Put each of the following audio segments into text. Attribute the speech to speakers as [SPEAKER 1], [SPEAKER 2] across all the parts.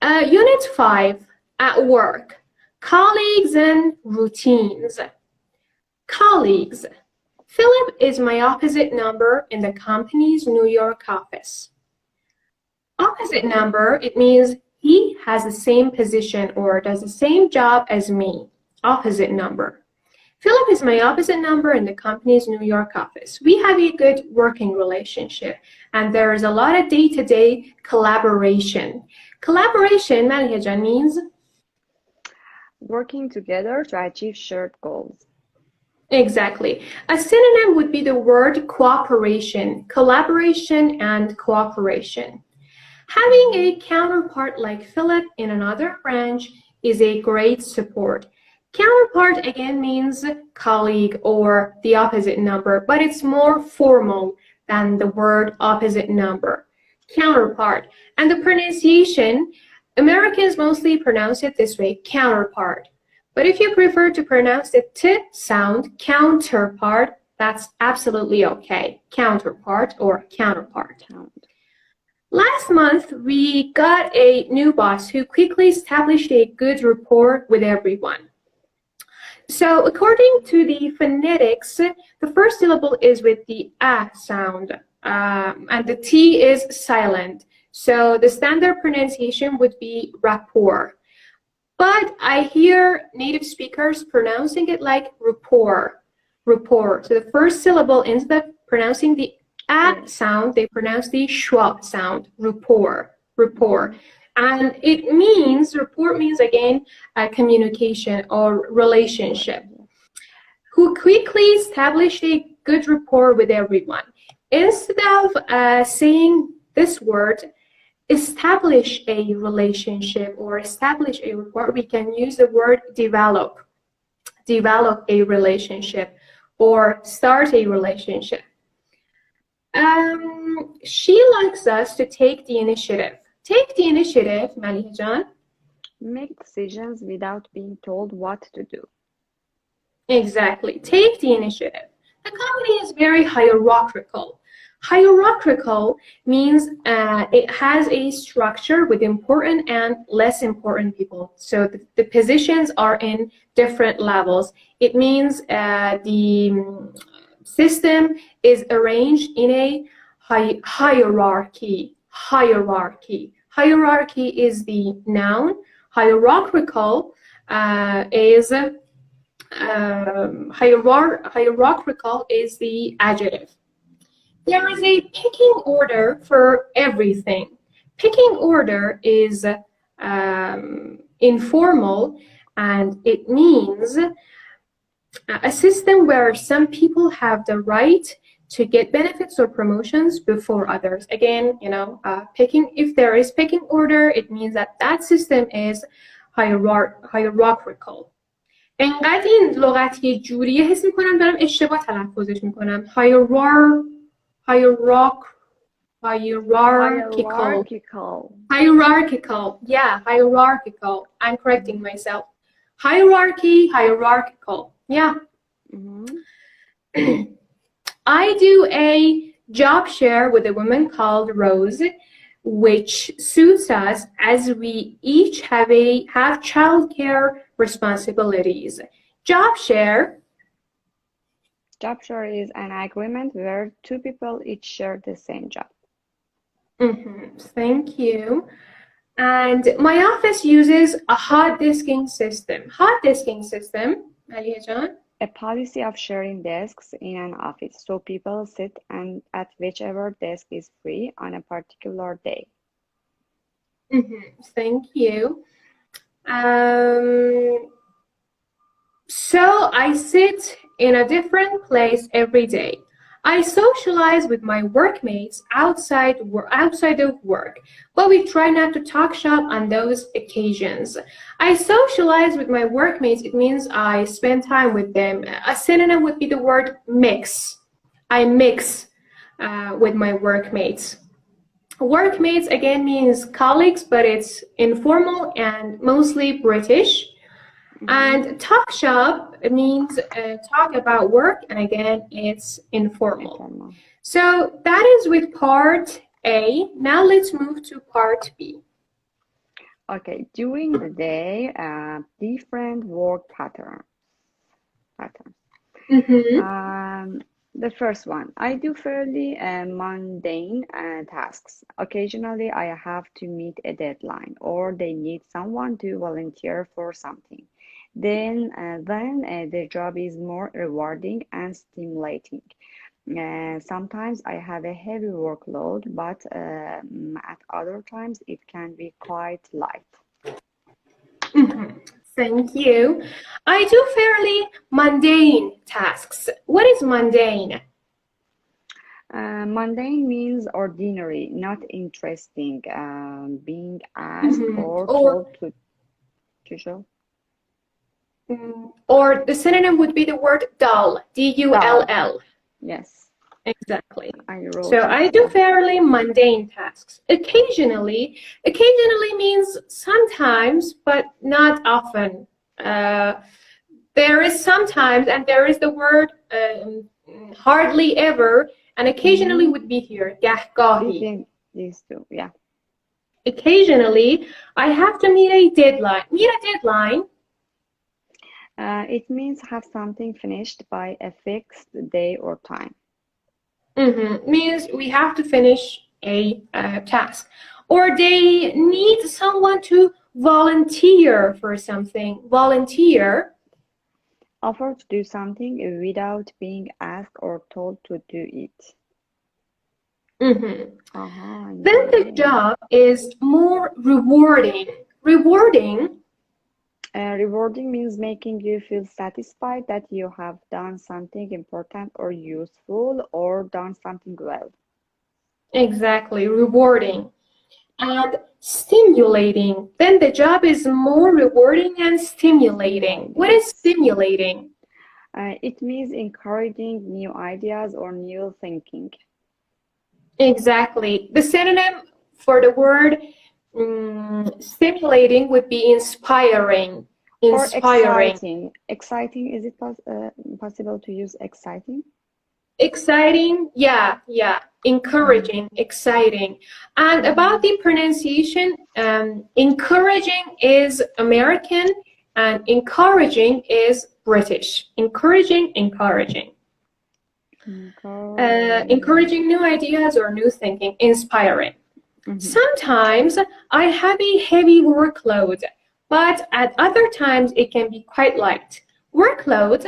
[SPEAKER 1] Unit 5, at work. Colleagues and routines. Colleagues. Philip is my opposite number in the company's New York office. Opposite number, it means he has the same position or does the same job as me. Opposite number. Philip is my opposite number in the company's New York office. We have a good working relationship and there is a lot of day-to-day collaboration. Collaboration, Maliha, means
[SPEAKER 2] working together to achieve shared goals.
[SPEAKER 1] Exactly. A synonym would be the word cooperation, collaboration and cooperation. Having a counterpart like Philip in another branch is a great support. Counterpart again means colleague or the opposite number, but it's more formal than the word opposite number. Counterpart. And the pronunciation, Americans mostly pronounce it this way, counterpart. But if you prefer to pronounce the T sound, counterpart, that's absolutely okay. Counterpart or counterpart. Last month, we got a new boss who quickly established a good rapport with everyone. So according to the phonetics, the first syllable is with the A sound, and the T is silent. So the standard pronunciation would be rapport. But I hear native speakers pronouncing it like rapport, rapport. So the first syllable, instead of pronouncing the A sound, they pronounce the schwa sound, rapport, rapport. And it means, rapport means again, communication or relationship. Who quickly established a good rapport with everyone. Instead of saying this word, establish a relationship or establish a rapport, we can use the word develop. Develop a relationship or start a relationship. She likes us to take the initiative. Take the initiative, Maliha.
[SPEAKER 2] Make decisions without being told what to do.
[SPEAKER 1] Exactly. Take the initiative. The company is very hierarchical. Hierarchical means it has a structure with important and less important people. So the positions are in different levels. It means the system is arranged in a hierarchy. Hierarchy. Hierarchy is the noun. Hierarchical is hierarchical is the adjective. There is a picking order for everything. Picking order is informal, and it means a system where some people have the right to get benefits or promotions before others. Again, you know, if there is picking order, it means that that system is hierarchical. انقدر این لغت یه جوریه حس میکنم دارم اشتباه تلفظش میکنم. Hierarchical. Yeah, hierarchical. I'm correcting myself. Hierarchical. Yeah. I do a job share with a woman called Rose, which suits us as we each have childcare responsibilities. Job share.
[SPEAKER 2] Job share is an agreement where two people each share the same job.
[SPEAKER 1] Thank you. And my office uses a hot desking system. Hot desking system, Aliya.
[SPEAKER 2] A policy of sharing desks in an office, so people sit at whichever desk is free on a particular day.
[SPEAKER 1] Thank you. So I sit in a different place every day. I socialize with my workmates outside of work, but we try not to talk shop on those occasions. I socialize with my workmates. It means I spend time with them. A synonym would be the word mix. I mix with my workmates. Workmates again means colleagues, but it's informal and mostly British. And talk shop means talk about work, and again, it's informal. So that is with part A. Now let's move to part B.
[SPEAKER 2] Okay, during the day, different work patterns.
[SPEAKER 1] Mm-hmm.
[SPEAKER 2] The first one, I do fairly mundane tasks. Occasionally, I have to meet a deadline, or they need someone to volunteer for something. Then the job is more rewarding and stimulating. Sometimes I have a heavy workload, but at other times it can be quite light.
[SPEAKER 1] Mm-hmm. Thank you. I do fairly mundane tasks. What is mundane?
[SPEAKER 2] Mundane means ordinary, not interesting. Being asked
[SPEAKER 1] Mm-hmm.
[SPEAKER 2] or told to show.
[SPEAKER 1] Or the synonym would be the word dull,
[SPEAKER 2] Dull.
[SPEAKER 1] D-U-L-L.
[SPEAKER 2] Yes,
[SPEAKER 1] Exactly.
[SPEAKER 2] I
[SPEAKER 1] So
[SPEAKER 2] wrote it.
[SPEAKER 1] I do
[SPEAKER 2] Yeah.
[SPEAKER 1] fairly mundane tasks. Occasionally means sometimes, but not often. Uh, there is sometimes, and there is the word hardly ever, and occasionally
[SPEAKER 2] Mm-hmm.
[SPEAKER 1] would be here, گهگاهی.
[SPEAKER 2] Between these two. Yeah.
[SPEAKER 1] Occasionally, I have to meet a deadline. Meet a deadline.
[SPEAKER 2] It means have something finished by a fixed day or time.
[SPEAKER 1] Means we have to finish a task. Or they need someone to volunteer for something. Volunteer.
[SPEAKER 2] Offer to do something without being asked or told to do it.
[SPEAKER 1] Then the
[SPEAKER 2] Yeah.
[SPEAKER 1] job is more rewarding. Rewarding.
[SPEAKER 2] Rewarding means making you feel satisfied that you have done something important or useful or done something well.
[SPEAKER 1] Exactly, rewarding. And stimulating. Then the job is more rewarding and stimulating. What is
[SPEAKER 2] Yes.
[SPEAKER 1] stimulating?
[SPEAKER 2] It means encouraging new ideas or new thinking.
[SPEAKER 1] Exactly. The synonym for the word stimulating would be inspiring.
[SPEAKER 2] Or
[SPEAKER 1] Inspiring.
[SPEAKER 2] exciting. Exciting, is it possible to use exciting?
[SPEAKER 1] Exciting, yeah. Encouraging, exciting. And about the pronunciation, encouraging is American and encouraging is British. Encouraging. Encouraging new ideas or new thinking, inspiring. Sometimes I have a heavy workload, but at other times it can be quite light. Workload.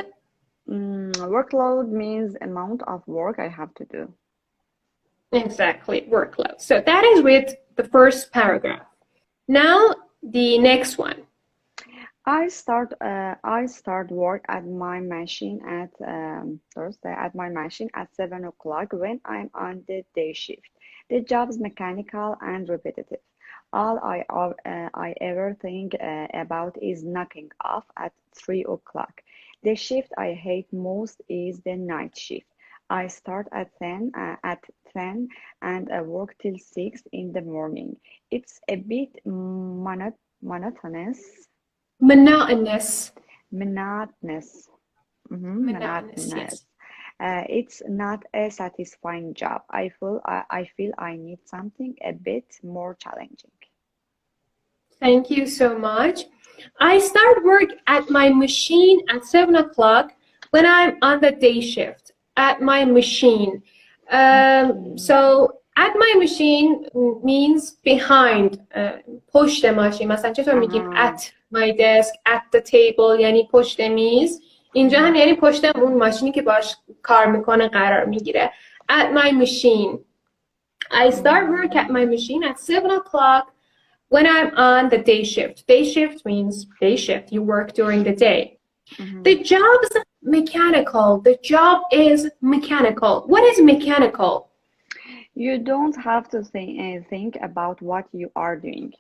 [SPEAKER 2] Workload means amount of work I have to do.
[SPEAKER 1] Exactly, workload. So that is with the first paragraph. Now the next one.
[SPEAKER 2] I start work at my machine at Thursday at my machine at 7 o'clock when I'm on the day shift. The job is mechanical and repetitive. All I ever think about is knocking off at 3 o'clock. The shift I hate most is the night shift. I start at 10 and I work till 6 in the morning. It's a bit monotonous.
[SPEAKER 1] Monotonous.
[SPEAKER 2] Monotonous.
[SPEAKER 1] Monotonous,
[SPEAKER 2] Monotonous.
[SPEAKER 1] yes.
[SPEAKER 2] It's not a satisfying job. I feel I need something a bit more challenging.
[SPEAKER 1] Thank you so much. I start work at my machine at 7 o'clock when I'm on the day shift. At my machine. So at my machine means behind. پشت ماشین. مثلا چطور میگیم at my desk, at the table یعنی پشت میز. اینجا هم یعنی پشت اون ماشینی که باش کار میکنه قرار میگیره. At my machine. I start work at my machine at 7 o'clock when I'm on the day shift. Day shift means day shift. You work during the day. The job's mechanical. The job is mechanical. What is mechanical?
[SPEAKER 2] You don't have to think about what you are doing.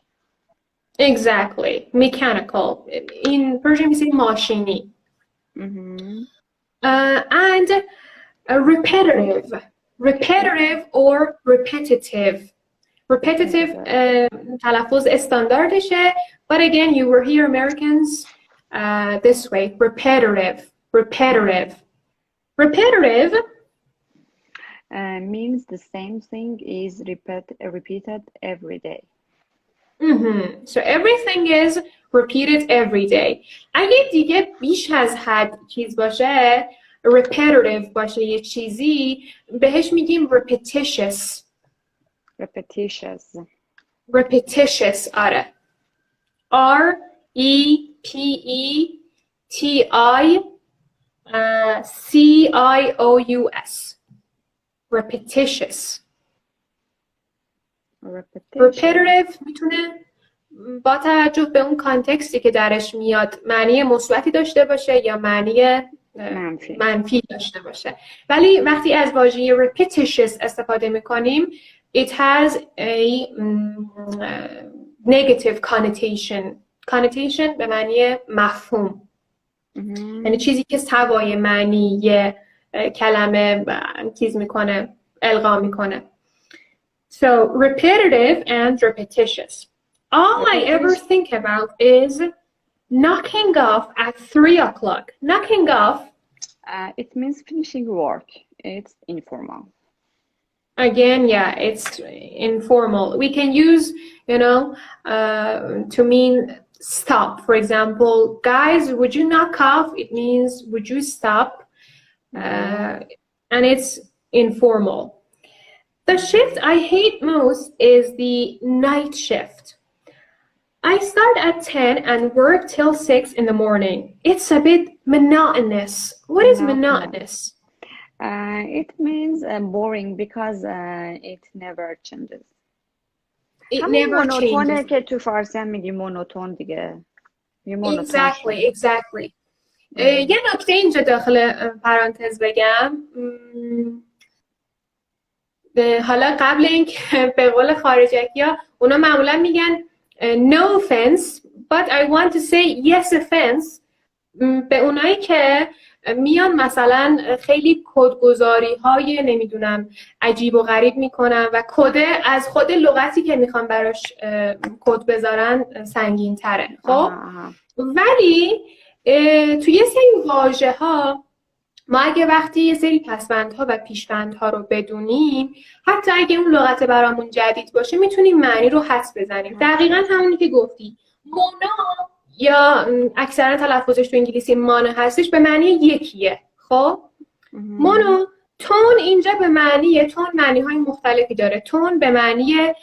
[SPEAKER 1] Exactly. Mechanical. In Persian, we say ماشینی. And repetitive. Repetitive or repetitive. Repetitive تلفظ استانداردشه. But again, you were here Americans this way. Repetitive. Repetitive
[SPEAKER 2] Means the same thing is repeated every day.
[SPEAKER 1] So everything is repeated every day. اگه دیگه بیش از حد چیز باشه، repetitive باشه یه چیزی، بهش میگیم repetitious. repetitious آره. R E P E T I C I O U S. repetitious. repetitive میتونه با توجه به اون کانتکستی که درش میاد معنی مثبتی داشته باشه یا معنی منفی داشته باشه. ولی وقتی از واژه repetitious استفاده میکنیم it has a negative connotation به معنی مفهوم. یعنی چیزی که سوای معنی یه کلمه چیز میکنه، القا میکنه. So repetitive and repetitious. All I ever think about is knocking off at 3 o'clock. Knocking off.
[SPEAKER 2] It means finishing work. It's informal.
[SPEAKER 1] Again, yeah, it's informal. We can use, to mean stop. For example, guys, would you knock off? It means, would you stop? And it's informal. The shift I hate most is the night shift. I start at 10 and work till 6 in the morning. It's a bit monotonous. What is monotonous?
[SPEAKER 2] It means boring because it never changes.
[SPEAKER 1] It never changes.
[SPEAKER 2] که تو فارسی هم میگی مونوتون دیگه.
[SPEAKER 1] Exactly. یه نکته اینجا داخل پرانتز بگم. حالا قبل اینکه به قول خارجکی‌ها اونا معمولا میگن no offense but I want to say yes offense به اونایی که میان مثلا خیلی کدگذاری های نمیدونم عجیب و غریب میکنن و کد از خود لغتی که میخوان براش کد بذارن سنگین تره. خب ولی توی یه سری واژه ها ما اگه وقتی یه سری پسوندها و پیشوندها رو بدونیم، حتی اگه اون لغت برامون جدید باشه میتونیم معنی رو حدس بزنیم. دقیقاً همونی که گفتی. مونا یا اکثرا تلفظش تو انگلیسی مانو هستش به معنی یکیه. خب مونو تون اینجا به معنی تون معنی های مختلفی داره. تون به معنی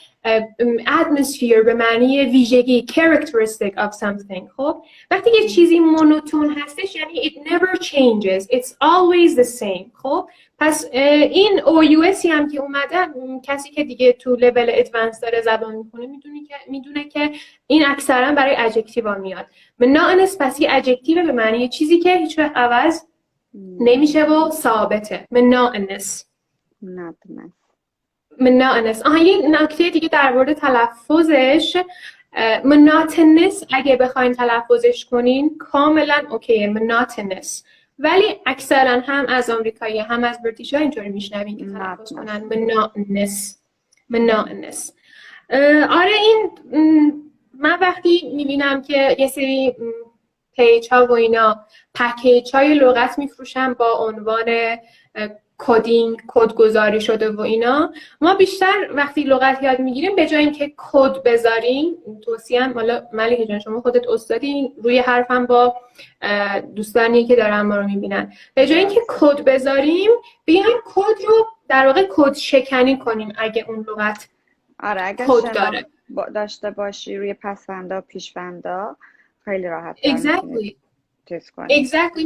[SPEAKER 1] atmosphere به معنی ویژگی characteristic of something. خب وقتی یه چیزی مونوتون هستش یعنی it never changes, it's always the same. خب پس این OUS هم که اومده، کسی که دیگه تو لول ادوانس داره زبان میکنه میدونه که این اکثرا برای ادجکتیو ها میاد. monotonous پس یه ادجکتیو به معنی چیزی که هیچ وقت عوض نمیشه و ثابته. monotonous. یه نکته دیگه در مورد تلفظش، monotonous اگه بخواین تلفظش کنین کاملا اوکیه monotonous، ولی اکثرا هم از آمریکایی هم از بریتیش ها اینطوری میشنوین که تلفظ کنن monotonous. آره این من وقتی میبینم که یه سری پیج ها و اینا پکیج های لغت میفروشن با عنوان کدینگ، کدگذاری شده و اینا، ما بیشتر وقتی لغت یاد میگیریم به جای اینکه کد بذاریم، توصیه‌ام حالا ملیحه جان شما خودت استادی روی حرفم با دوستانی که دارن ما رو میبینن، به جای اینکه کد بذاریم بیایم کد رو در واقع کد شکنی کنیم اگه اون لغت کد داره.
[SPEAKER 2] داشته باشی روی پسوندا پیشوندا خیلی راحت
[SPEAKER 1] Exactly.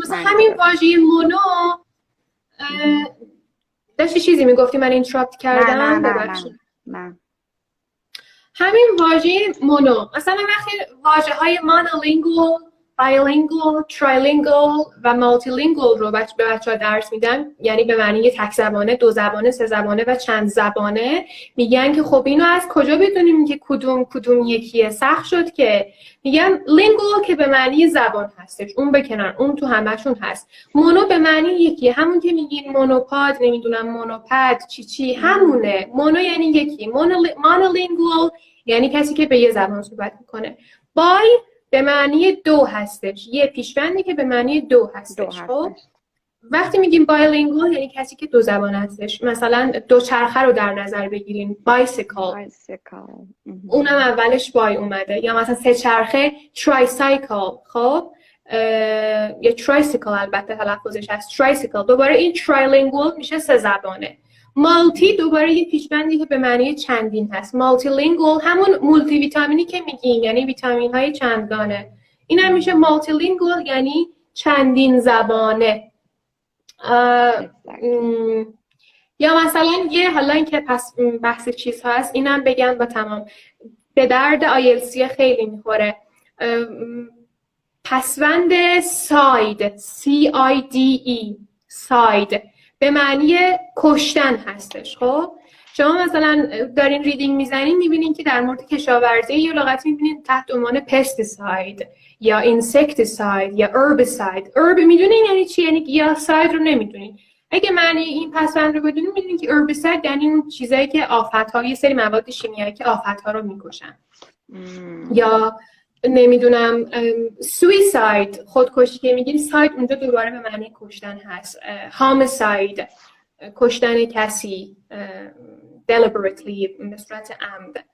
[SPEAKER 1] مثلا همین واژه مونو داشتی چیزی میگفتی من اینتراپت کردم؟
[SPEAKER 2] نه.
[SPEAKER 1] همین واژه مونو مثلا وقتی واژه های مونولینگوال، بایلینگوال، ترایلینگوال و مالتیلینگوال رو به بچه‌ها درس میدن، یعنی به معنی تک زبانه، دو زبانه، سه زبانه و چند زبانه، میگن که خب اینو از کجا بدونیم که کدوم یکیه؟ سخت شد که میگن لینگوال که به معنی زبان هستش، اون بکنن، اون تو همشون هست. مونو به معنی یکیه، همون که میگین مونوپاد، نمیدونم مونوپد چی همونه. مونو یعنی یکی. مونولینگوال یعنی کسی که به یه زبان صحبت میکنه. بای به معنی دو هستش، یه پیشوندی که به معنی دو هستش. خب وقتی میگیم bilingual یعنی کسی که دو زبان هستش. مثلا دوچرخه رو در نظر بگیریم bicycle،
[SPEAKER 2] bicycle.
[SPEAKER 1] اونم اولش بای اومده. یا مثلا سه چرخه tricycle. خب یا tricycle البته تلفظش هست tricycle. دوباره این trilingual میشه سه زبانه. مالتی دوباره یه پیشبندی که به معنی چندین هست. multilingual همون مولتی ویتامینی که میگیم یعنی ویتامین های چندگانه. این هم میشه multilingual یعنی چندین زبانه. یا مثلا حالا این که پس بحث چیز هست اینم بگم و تمام. به درد آیلتسی خیلی میخوره. پسوند ساید C-I-D-E ساید به معنی کشتن هستش. خب شما مثلا دارین ریدینگ میزنین میبینین که در مورد کشاورزی یه لغت میبینین تحت عنوان پستیساید یا اینسکتیساید یا هربیساید. هرب میدونین یعنی چی؟ یعنی گیاهساید رو نمیدونین. اگه معنی این پسوند رو بدونین میدونین که هربیساید یعنی اون چیزایی که آفت‌ها، یه سری مواد شیمیایی که آفت‌ها رو میکشن. یا نمیدونم سویساید خودکشی که میگیم ساید اونجا دوباره به معنی کشتن هست. هامساید کشتن کسی deliberately به صورت عمد.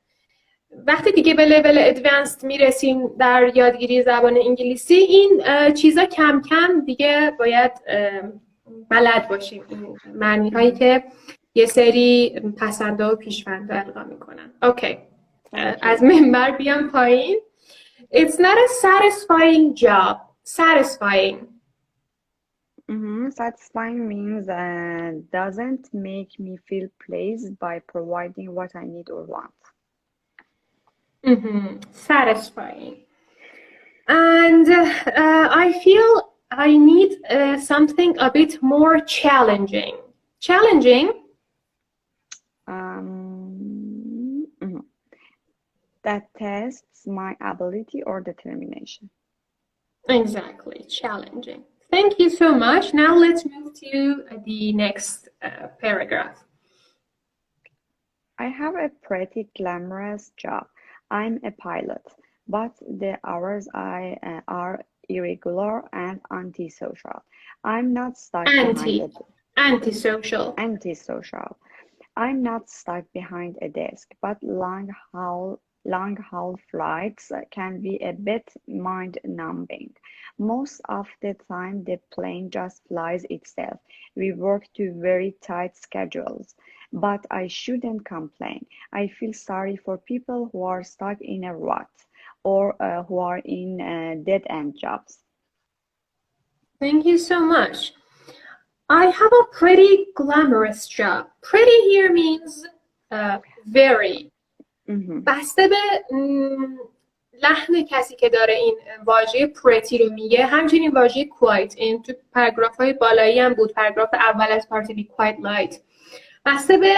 [SPEAKER 1] وقتی دیگه به لول ادوانسد میرسیم در یادگیری زبان انگلیسی این چیزا کم کم دیگه باید بلد باشیم. این معنی هایی که یه سری پسنده و پیشونده القا میکنن. اوکی از منبر بیام پایین. It's not a satisfying job. Satisfying.
[SPEAKER 2] Satisfying means doesn't make me feel pleased by providing what I need or want.
[SPEAKER 1] Satisfying. And I feel I need something a bit more challenging. Challenging?
[SPEAKER 2] That tests my ability or determination.
[SPEAKER 1] Exactly, challenging. Thank you so much. Now let's move to the next paragraph.
[SPEAKER 2] I have a pretty glamorous job. I'm a pilot, but the hours are irregular and antisocial. I'm not stuck
[SPEAKER 1] Antisocial.
[SPEAKER 2] Antisocial. I'm not stuck behind a desk, but long-haul flights can be a bit mind-numbing. Most of the time, the plane just flies itself. We work to very tight schedules, but I shouldn't complain. I feel sorry for people who are stuck in a rut or who are in dead-end jobs.
[SPEAKER 1] Thank you so much. I have a pretty glamorous job. Pretty here means very. بسته به لحن کسی که داره این واژه pretty رو میگه. همچنین واژه quite این تو پاراگراف های بالایی هم بود. پاراگراف اول از part B quite light. بسته به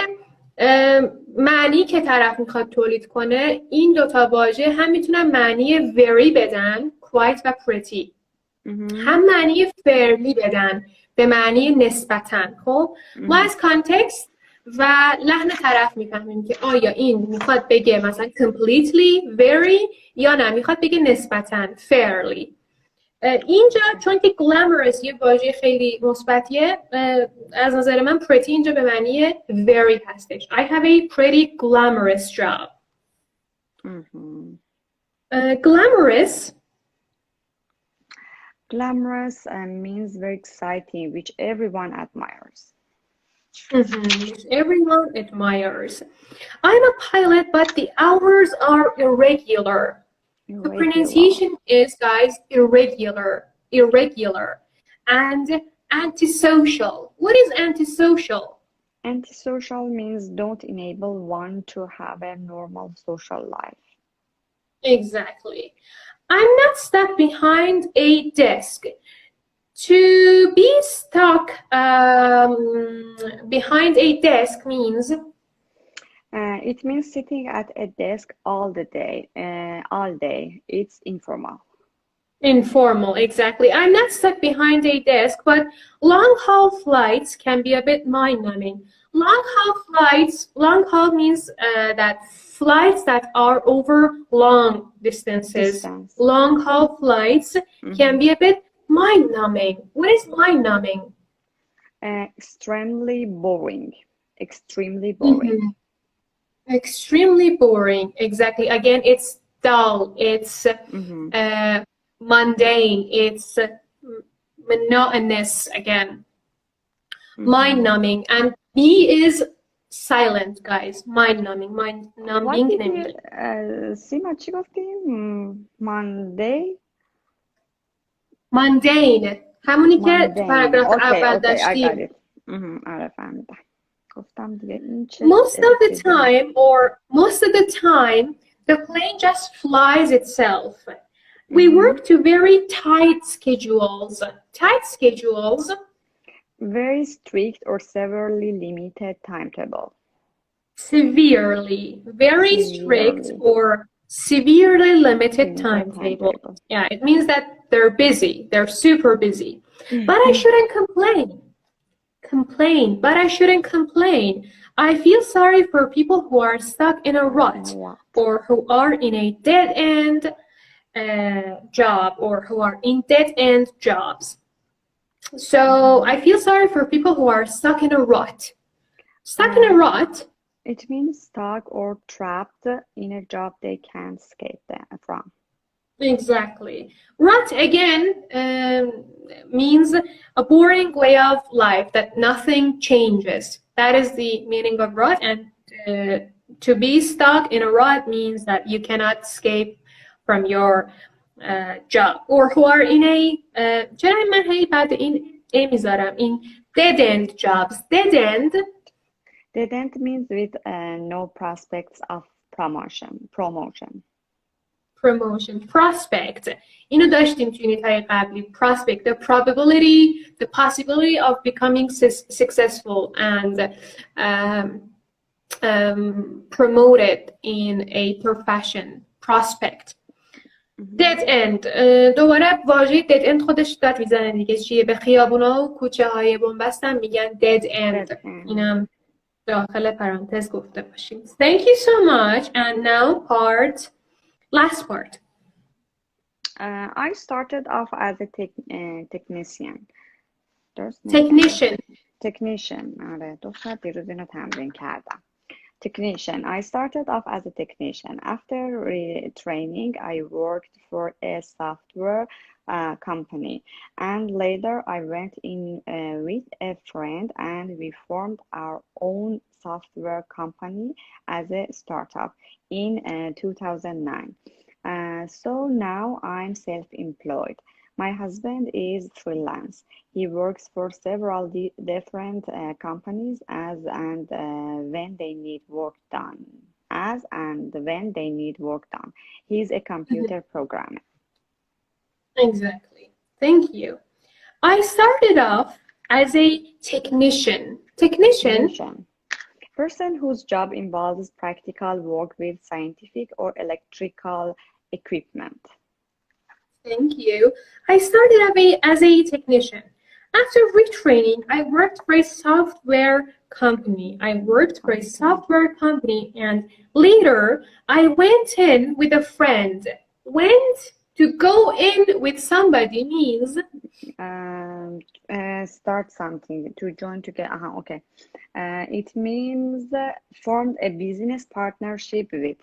[SPEAKER 1] معنی که طرف میخواد تولید کنه این دوتا واژه هم میتونن معنی very بدن quite و pretty. هم معنی fairly بدن به معنی نسبتاً. خب ما از کانتکست و لحن طرف میفهمیم که آیا این میخواد بگه مثلا completely, very یا نه میخواد بگه نسبتاً fairly. اینجا چون که glamorous یه واژه خیلی مثبتیه از نظر من pretty اینجا به معنی very هستش. I have a pretty glamorous job.
[SPEAKER 2] Glamorous means very exciting, which everyone admires.
[SPEAKER 1] Which everyone admires. I'm a pilot, but the hours are irregular. The pronunciation is, guys, irregular. And antisocial. What is antisocial?
[SPEAKER 2] Antisocial means don't enable one to have a normal social life.
[SPEAKER 1] Exactly. I'm not stuck behind a desk. To be stuck behind a desk means?
[SPEAKER 2] It means sitting at a desk all day. It's informal.
[SPEAKER 1] Informal, exactly. I'm not stuck behind a desk, but long-haul flights can be a bit mind-numbing. Long haul means that flights that are over long distances. Long haul flights can be a bit mind-numbing. What is mind-numbing?
[SPEAKER 2] Extremely boring. Extremely boring.
[SPEAKER 1] Mhm. Extremely boring. Exactly. Again, it's dull. It's
[SPEAKER 2] Mm-hmm.
[SPEAKER 1] mundane. It's monotonous. Again,
[SPEAKER 2] Mm-hmm.
[SPEAKER 1] mind-numbing. And B is silent, guys. Mind-numbing.
[SPEAKER 2] What
[SPEAKER 1] Mind-numbing
[SPEAKER 2] did you
[SPEAKER 1] نمیدونم.
[SPEAKER 2] سیما چی گفتی؟ Monday?
[SPEAKER 1] Mundane. همونی که تو
[SPEAKER 2] Mundane.
[SPEAKER 1] پاراگراف
[SPEAKER 2] Okay,
[SPEAKER 1] اول
[SPEAKER 2] okay, I got
[SPEAKER 1] داشتیم.
[SPEAKER 2] it. آره فهمیدم. گفتم دیگه این چه
[SPEAKER 1] Most of the
[SPEAKER 2] چیزی.
[SPEAKER 1] time, or most of the time, the plane just flies itself. We work to very tight schedules. Tight schedules,
[SPEAKER 2] Very strict or severely limited timetable.
[SPEAKER 1] severely, very strict
[SPEAKER 2] Severely
[SPEAKER 1] or severely limited
[SPEAKER 2] limited
[SPEAKER 1] timetable.
[SPEAKER 2] timetable.
[SPEAKER 1] Yeah, it means that they're busy. They're super busy. But I shouldn't complain, but I shouldn't complain. I feel sorry for people who are stuck in a rut
[SPEAKER 2] What?
[SPEAKER 1] or who are in a dead end job or who are in dead end jobs. So I feel sorry for people who are stuck in a rut. Stuck in a rut,
[SPEAKER 2] It means stuck or trapped in a job they can't escape from.
[SPEAKER 1] exactly. Rut again means a boring way of life that nothing changes. That is the meaning of rut. And to be stuck in a rut means that you cannot escape from your job. Or who are in a چرا من هی بعد این میذارم این dead end jobs. Dead end
[SPEAKER 2] Dead end means with no prospects of promotion.
[SPEAKER 1] promotion prospect اینو داشتیم توی یونیت‌های قبلی prospect the probability the possibility of becoming successful and promoted in a profession prospect dead end دوباره واژه dead end خودش داد میزنه دیگه چیه به خیابونا و کوچه های بنبست هم میگن dead end اینم داخل پرانتز گفته باشیم thank you so much and now last part.
[SPEAKER 2] I started off as a technician. Technician. آره دو ساعت دیروز اینو تمرین کردم. Technician. I started off as a technician. After training, I worked for a software company, and later I went in with a friend, and we formed our own software company as a startup in 2009. So now I'm self-employed. My husband is freelance. He works for several different companies when they need work done. He's a computer programmer.
[SPEAKER 1] Exactly. Thank you. I started off as a technician. Technician.
[SPEAKER 2] Person whose job involves practical work with scientific or electrical equipment.
[SPEAKER 1] Thank you. I started as a technician. After retraining, I worked for a software company. And later I went in with a friend. Went to go in with somebody means
[SPEAKER 2] start something, to join together. Okay. It means formed a business partnership with.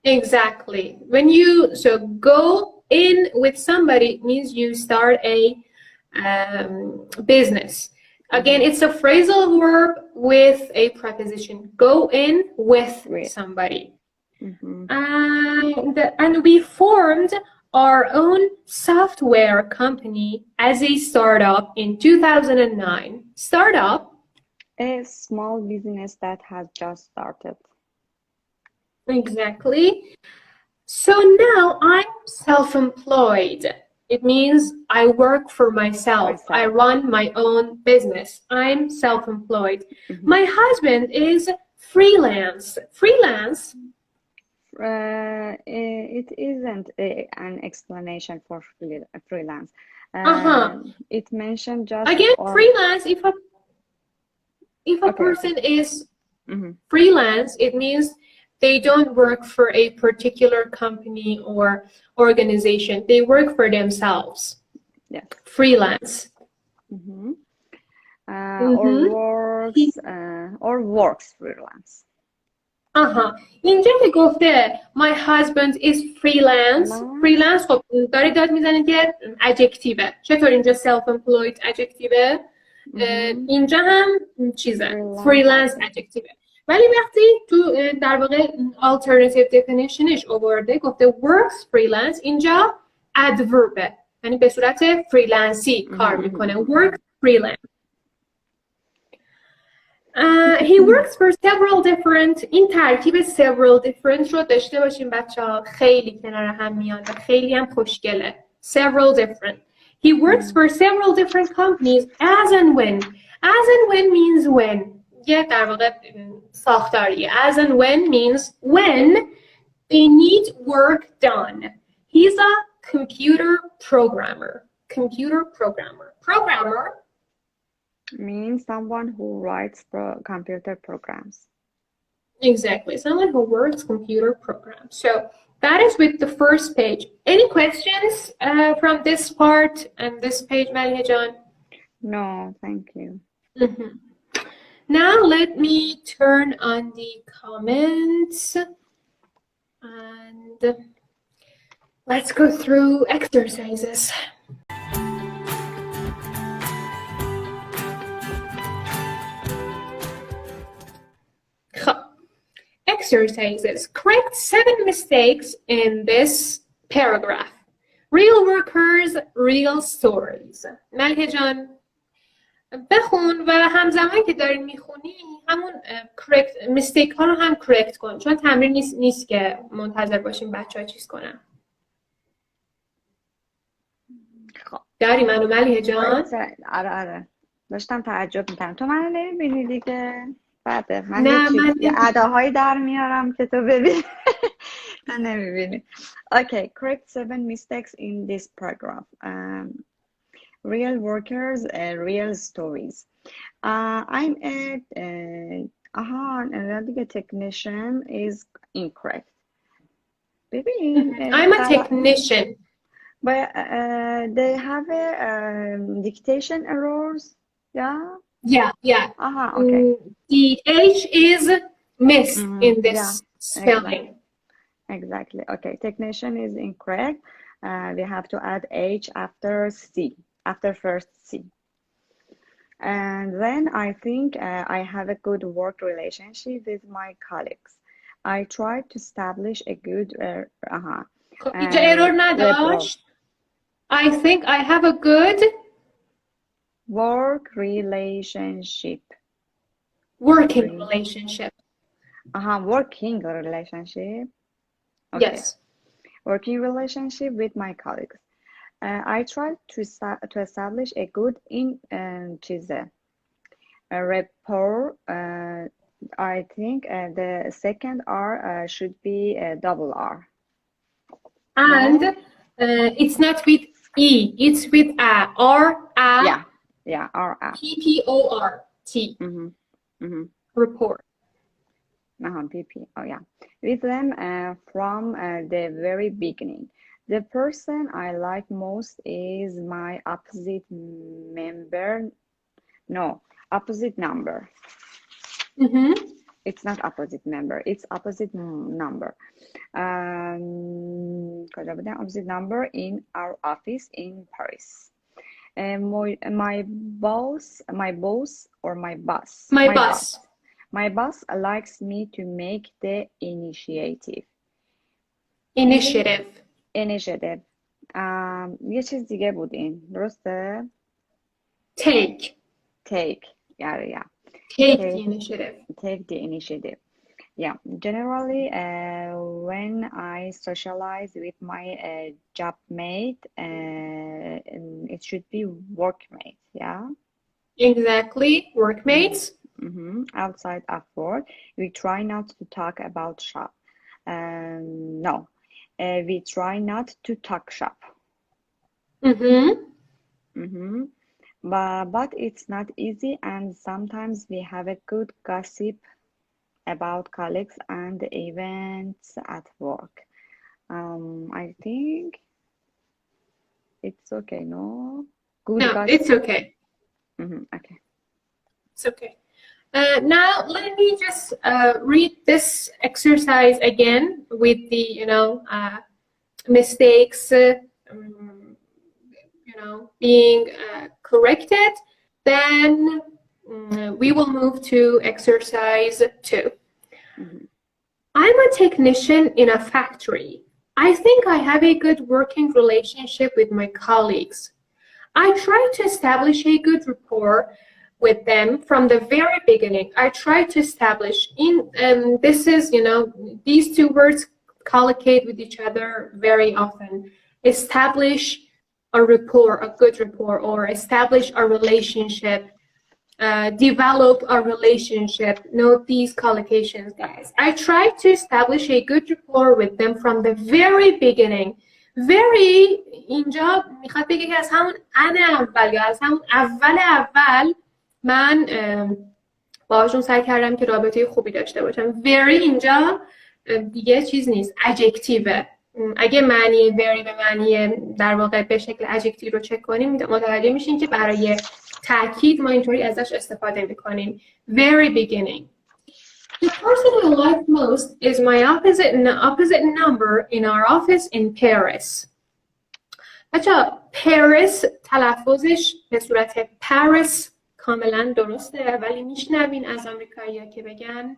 [SPEAKER 1] Exactly. So go in with somebody means you start a business. Again, it's a phrasal verb with a preposition. Go in with somebody. And we formed our own software company as a startup in 2009. Startup?
[SPEAKER 2] A small business that has just started.
[SPEAKER 1] Exactly. So now I'm self-employed. It means I work for myself. I run my own business. I'm self-employed. My husband is freelance. Freelance?
[SPEAKER 2] It isn't an explanation for freelance. It mentioned just
[SPEAKER 1] again freelance. If a person is freelance, it means they don't work for a particular company or organization. They work for themselves.
[SPEAKER 2] Yes.
[SPEAKER 1] Freelance.
[SPEAKER 2] or
[SPEAKER 1] Mhm.
[SPEAKER 2] works or works freelance.
[SPEAKER 1] آها اینجا که گفته my husband is freelance
[SPEAKER 2] Freelance.
[SPEAKER 1] freelance خب داره داد میزنه که adjectiveه چطور اینجا self employed adjectiveه اینجا هم چیزه freelance adjectiveه ولی وقتی تو در واقع alternative definitionش آورده گفته works freelance اینجا adverbه یعنی به صورت فریلنسی کار میکنه work freelance he works for several different این ترکیب several different رو داشته باشیم بچه ها خیلی کنار هم میان و خیلی هم خوشگله several different he works for several different companies as and when means when یه در واقع ساختاریه as and when means when they need work done he's a computer programmer
[SPEAKER 2] means someone who writes computer programs.
[SPEAKER 1] Exactly, someone who works computer programs. So that is with the first page. Any questions from this part and this page, Maria John?
[SPEAKER 2] No, thank you.
[SPEAKER 1] Now let me turn on the comments and let's go through exercises. Exercises. Correct 7 mistakes in this paragraph. Real workers, real stories. ملکه جان بخون و همزمان که داری میخونی همون correct mistake ها رو هم correct کن چون تمرین نیست که منتظر باشیم بچه ها چیز کنن. داری منو ملیحه جان؟
[SPEAKER 2] آره داشتم تعجب میکنم تو منو نمیبینی دیگه بعده من یه اداهایی در میارم که تو ببینی من نمیبینی. Okay, correct 7 mistakes in this paragraph. Real workers, real stories. I'm a technician is incorrect. ببین
[SPEAKER 1] I'm a technician.
[SPEAKER 2] But they have a dictation errors, yeah?
[SPEAKER 1] Yeah.
[SPEAKER 2] Okay.
[SPEAKER 1] The H is missed in this spelling.
[SPEAKER 2] Exactly. Okay, technician is incorrect. We have to add H after C, after first C. And then I think I have a good work relationship with my colleagues. I try to establish a good
[SPEAKER 1] اینجا error نداشت. I think I have a good
[SPEAKER 2] work relationship.
[SPEAKER 1] Working relationship.
[SPEAKER 2] Working relationship. Okay.
[SPEAKER 1] Yes.
[SPEAKER 2] Working relationship with my colleagues. I try to establish a good rapport. I think the second R should be a double R.
[SPEAKER 1] And it's not with E, it's with A. R, A.
[SPEAKER 2] Yeah, R, A.
[SPEAKER 1] P-P-O-R-T. Report.
[SPEAKER 2] PP. Oh, yeah. With them from the very beginning. The person I like most is my opposite number. It's not opposite member, it's opposite number. Opposite number in our office in Paris. My boss. My boss likes me to make the initiative. یه چیز دیگه بود این درسته؟
[SPEAKER 1] Take.
[SPEAKER 2] Yeah.
[SPEAKER 1] Take the initiative.
[SPEAKER 2] Yeah, generally when I socialize with my job mate, it should be workmate, yeah?
[SPEAKER 1] Exactly, workmates.
[SPEAKER 2] Outside of work, we try not to talk about shop. We try not to talk shop. But it's not easy, and sometimes we have a good gossip about colleagues and events at work. I think it's okay, no?
[SPEAKER 1] It's okay.
[SPEAKER 2] Okay.
[SPEAKER 1] It's okay. Now let me just read this exercise again with the, mistakes, being corrected. Then we will move to exercise 2. I'm a technician in a factory. I think I have a good working relationship with my colleagues. I try to establish a good rapport with them from the very beginning. I try to establish this is, these two words collocate with each other very often. Establish a rapport, a good rapport, or establish a relationship. Develop a relationship. Note these collocations, guys. I try to establish a good rapport with them from the very beginning. Very اینجا میخواد بگه که از همون اول یا از همون اول من باهاشون سعی کردم که رابطه خوبی داشته باشم. very اینجا دیگه چیز نیست، ادجکتیوه. اگه معنی very به معنی در واقع به شکل ادجکتیو رو چک کنیم متوجه میشین که برای تاکید ما اینطوری ازش استفاده میکنیم. very beginning. The person I like most is my opposite number in our office in Paris. بچه‌ها Paris تلفظش به صورت Paris کاملا درسته، ولی میشنوین از آمریکایی‌ها که بگن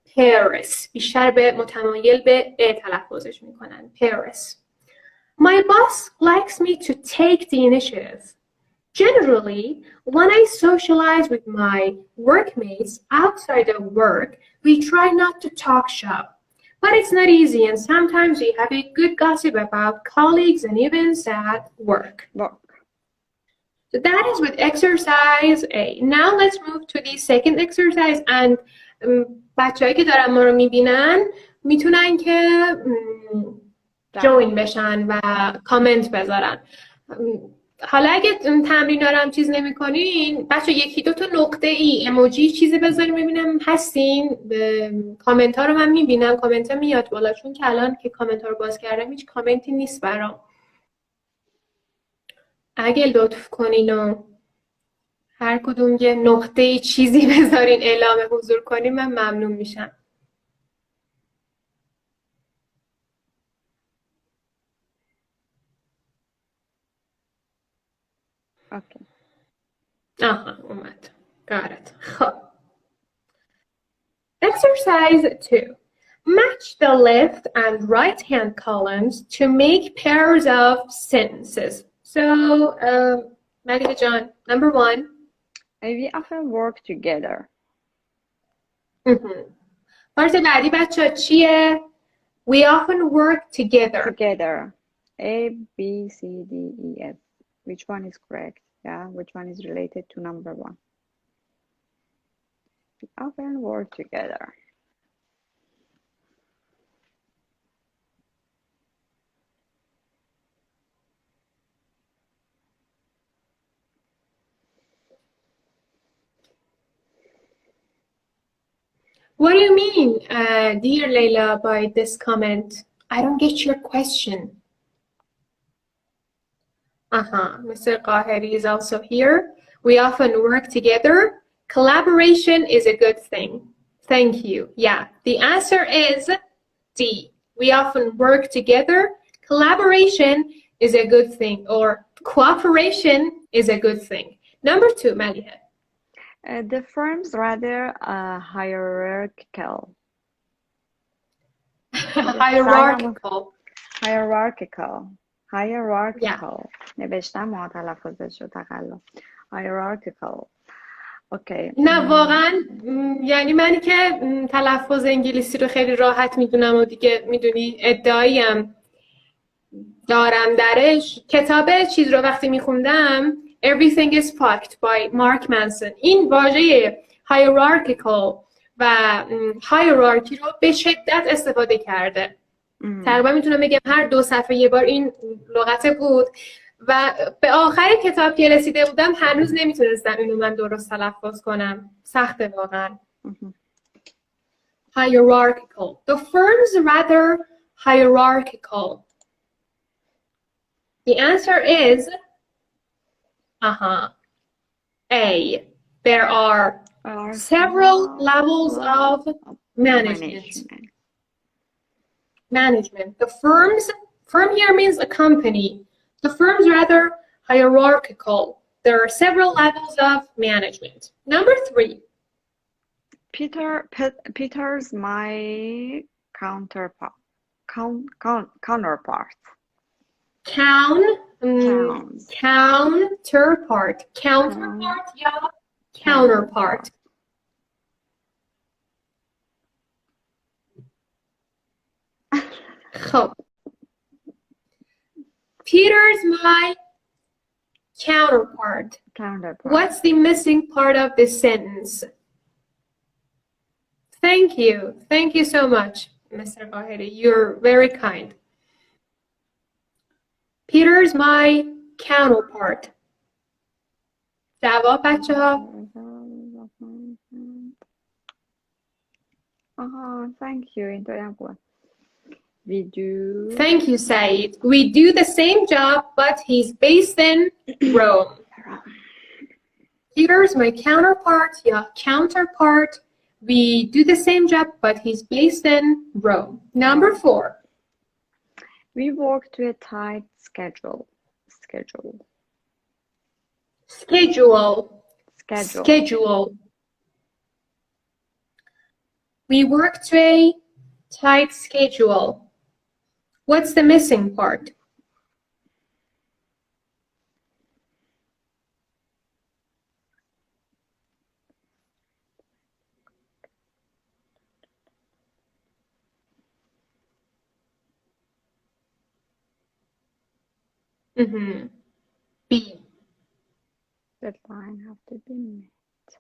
[SPEAKER 1] Paris، بیشتر به متمایل به تلفظش میکنن Paris. My boss likes me to take the initiative. Generally, when I socialize with my workmates outside of work, we try not to talk shop. But it's not easy, and sometimes we have a good gossip about colleagues and events at work. So that is with exercise A. Now let's move to the second exercise, and بچه‌هایی که دارن ما رو میبینن میتونن که جوین بشن و کامنت بذارن. حالا اگه تمرین دارم چیز نمی کنین بچه 1-2 نقطه ای اموجی چیزی بذاریم ببینم هستین. کامنت ها رو من میبینم، کامنت ها میاد بالا، چون که الان که کامنت ها رو باز کردم هیچ کامنتی نیست برام. اگه لطف کنین و هر کدوم یه نقطه ای چیزی بذارین اعلام حضور کنین من ممنون میشم.
[SPEAKER 2] Okay.
[SPEAKER 1] اومد. Got it. خب. Exercise 2. Match the left and right hand columns to make pairs of sentences. So, Malika John, number 1.
[SPEAKER 2] We often work together.
[SPEAKER 1] پارت بعدی بچه چیه؟ We often work together.
[SPEAKER 2] Together. A, B, C, D, E, F. Which one is correct? Yeah, which one is related to number 1? We often work together.
[SPEAKER 1] What do you mean, dear Layla, by this comment? I don't get your question. Mr. Qaheri is also here. We often work together. Collaboration is a good thing. Thank you. Yeah, the answer is D. We often work together. Collaboration is a good thing, or cooperation is a good thing. Number 2, Maliha.
[SPEAKER 2] The firm's rather hierarchical. Hierarchical. نوشتم ما تلفظش رو تقلب. Hierarchical. Okay.
[SPEAKER 1] نه واقعا یعنی منی که تلفظ انگلیسی رو خیلی راحت میدونم و دیگه میدونی ادعاییم دارم درش. کتاب چیز رو وقتی میخوندم Everything is Fucked by Mark Manson. این واژه hierarchical و hierarchy رو به شدت استفاده کرده. تقریبا میتونم بگم هر 2 صفحه یه بار این لغت بود و به آخر کتاب که رسیده بودم هنوز نمیتونستم اینو من درست تلفظ کنم. سخته واقعا. Hierarchical. The firm's rather hierarchical. The answer is A. There are
[SPEAKER 2] Are
[SPEAKER 1] several
[SPEAKER 2] several
[SPEAKER 1] levels
[SPEAKER 2] levels
[SPEAKER 1] of
[SPEAKER 2] of
[SPEAKER 1] management.
[SPEAKER 2] management.
[SPEAKER 1] The firm here means a company. The firm's rather hierarchical. There are several levels of management. Number 3,
[SPEAKER 2] Peter's my counterpart. Counterpart. Counts.
[SPEAKER 1] Counterpart. Counterpart, yeah. Counterpart. خب. Peter's my counterpart. What's the missing part of this sentence? Thank you. Thank you so much, Mr. Bahiri. You're very kind. Peter's my counterpart. جواب بچه ها.
[SPEAKER 2] Thank you. اینطوری هم خوبه. We do.
[SPEAKER 1] Thank you, Said. We do the same job, but he's based in Rome. Peter's my counterpart. Yeah, counterpart. We do the same job, but he's based in Rome. Number 4.
[SPEAKER 2] We work to a tight schedule. Schedule.
[SPEAKER 1] We work to a tight schedule. What's the missing part? B.
[SPEAKER 2] Deadline have to be met.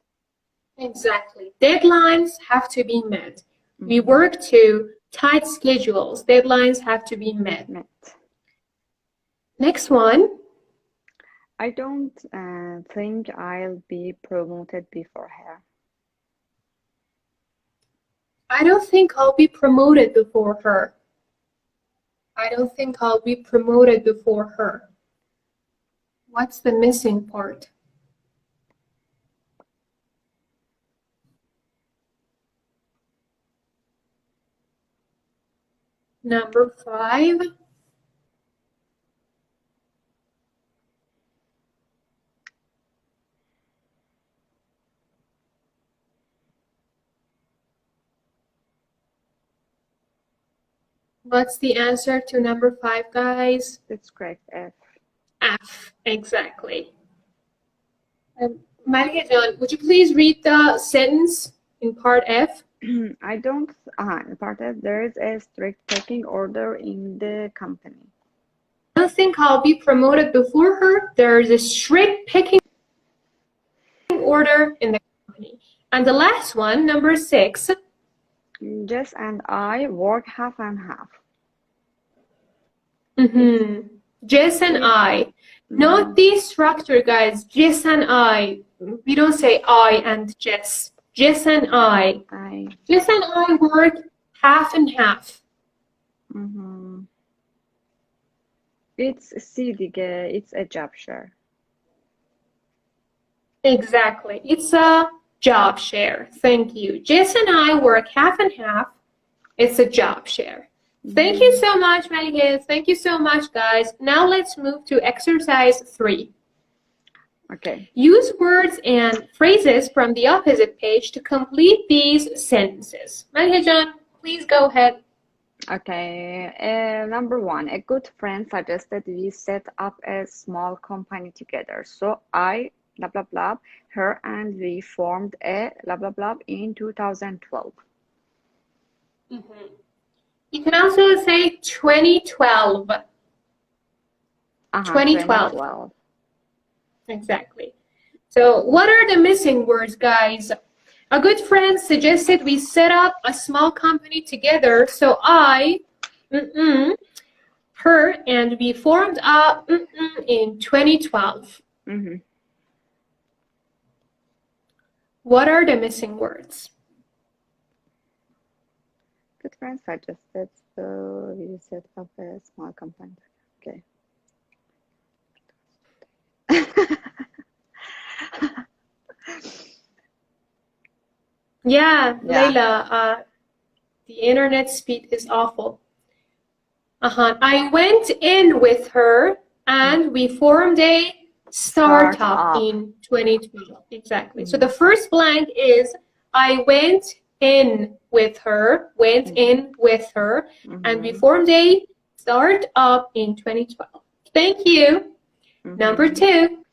[SPEAKER 1] Exactly. Deadlines have to be met. We work to tight schedules. Deadlines have to be met. Next one.
[SPEAKER 2] I don't think I'll be promoted before her.
[SPEAKER 1] I don't think I'll be promoted before her. I don't think I'll be promoted before her. What's the missing part? Number 5. What's the answer to number 5, guys?
[SPEAKER 2] That's correct, F.
[SPEAKER 1] F, exactly. Maria John, would you please read the sentence in part F?
[SPEAKER 2] I don't, in part F, there is a strict pecking order in the company.
[SPEAKER 1] I don't think I'll be promoted before her. There's a strict pecking order in the company. And the last one, number 6.
[SPEAKER 2] Jess and I work half and half.
[SPEAKER 1] Jess and I. Not the structure, guys. Jess and I. We don't say I and Jess. Jess and I. Jess and I work half and half.
[SPEAKER 2] It's C دیگه. It's a job share.
[SPEAKER 1] Exactly. It's a job share. Thank you. Jess and I work half and half. It's a job share. Thank you so much, Malika. Thank you so much, guys. Now let's move to exercise 3.
[SPEAKER 2] Okay.
[SPEAKER 1] Use words and phrases from the opposite page to complete these sentences. Malika John, please go ahead.
[SPEAKER 2] Okay. Number 1, a good friend suggested we set up a small company together. So I, blah, blah, blah, her and we formed a, blah, blah, blah in 2012.
[SPEAKER 1] You can also say 2012.
[SPEAKER 2] 2012.
[SPEAKER 1] Exactly. So what are the missing words, guys? A good friend suggested we set up a small company together. So I, her, and we formed a in 2012. What are the missing words?
[SPEAKER 2] Good friend suggested, so we set up a small company. Okay.
[SPEAKER 1] Yeah,
[SPEAKER 2] Yeah.
[SPEAKER 1] Layla, the internet speed is awful. I went in with her and we formed a startup
[SPEAKER 2] Startup.
[SPEAKER 1] in 2012. Exactly. So
[SPEAKER 2] Mhm.
[SPEAKER 1] the first blank is I went in with her, and we
[SPEAKER 2] Mhm.
[SPEAKER 1] formed a startup in 2012. Thank you. Number
[SPEAKER 2] Mhm.
[SPEAKER 1] 2.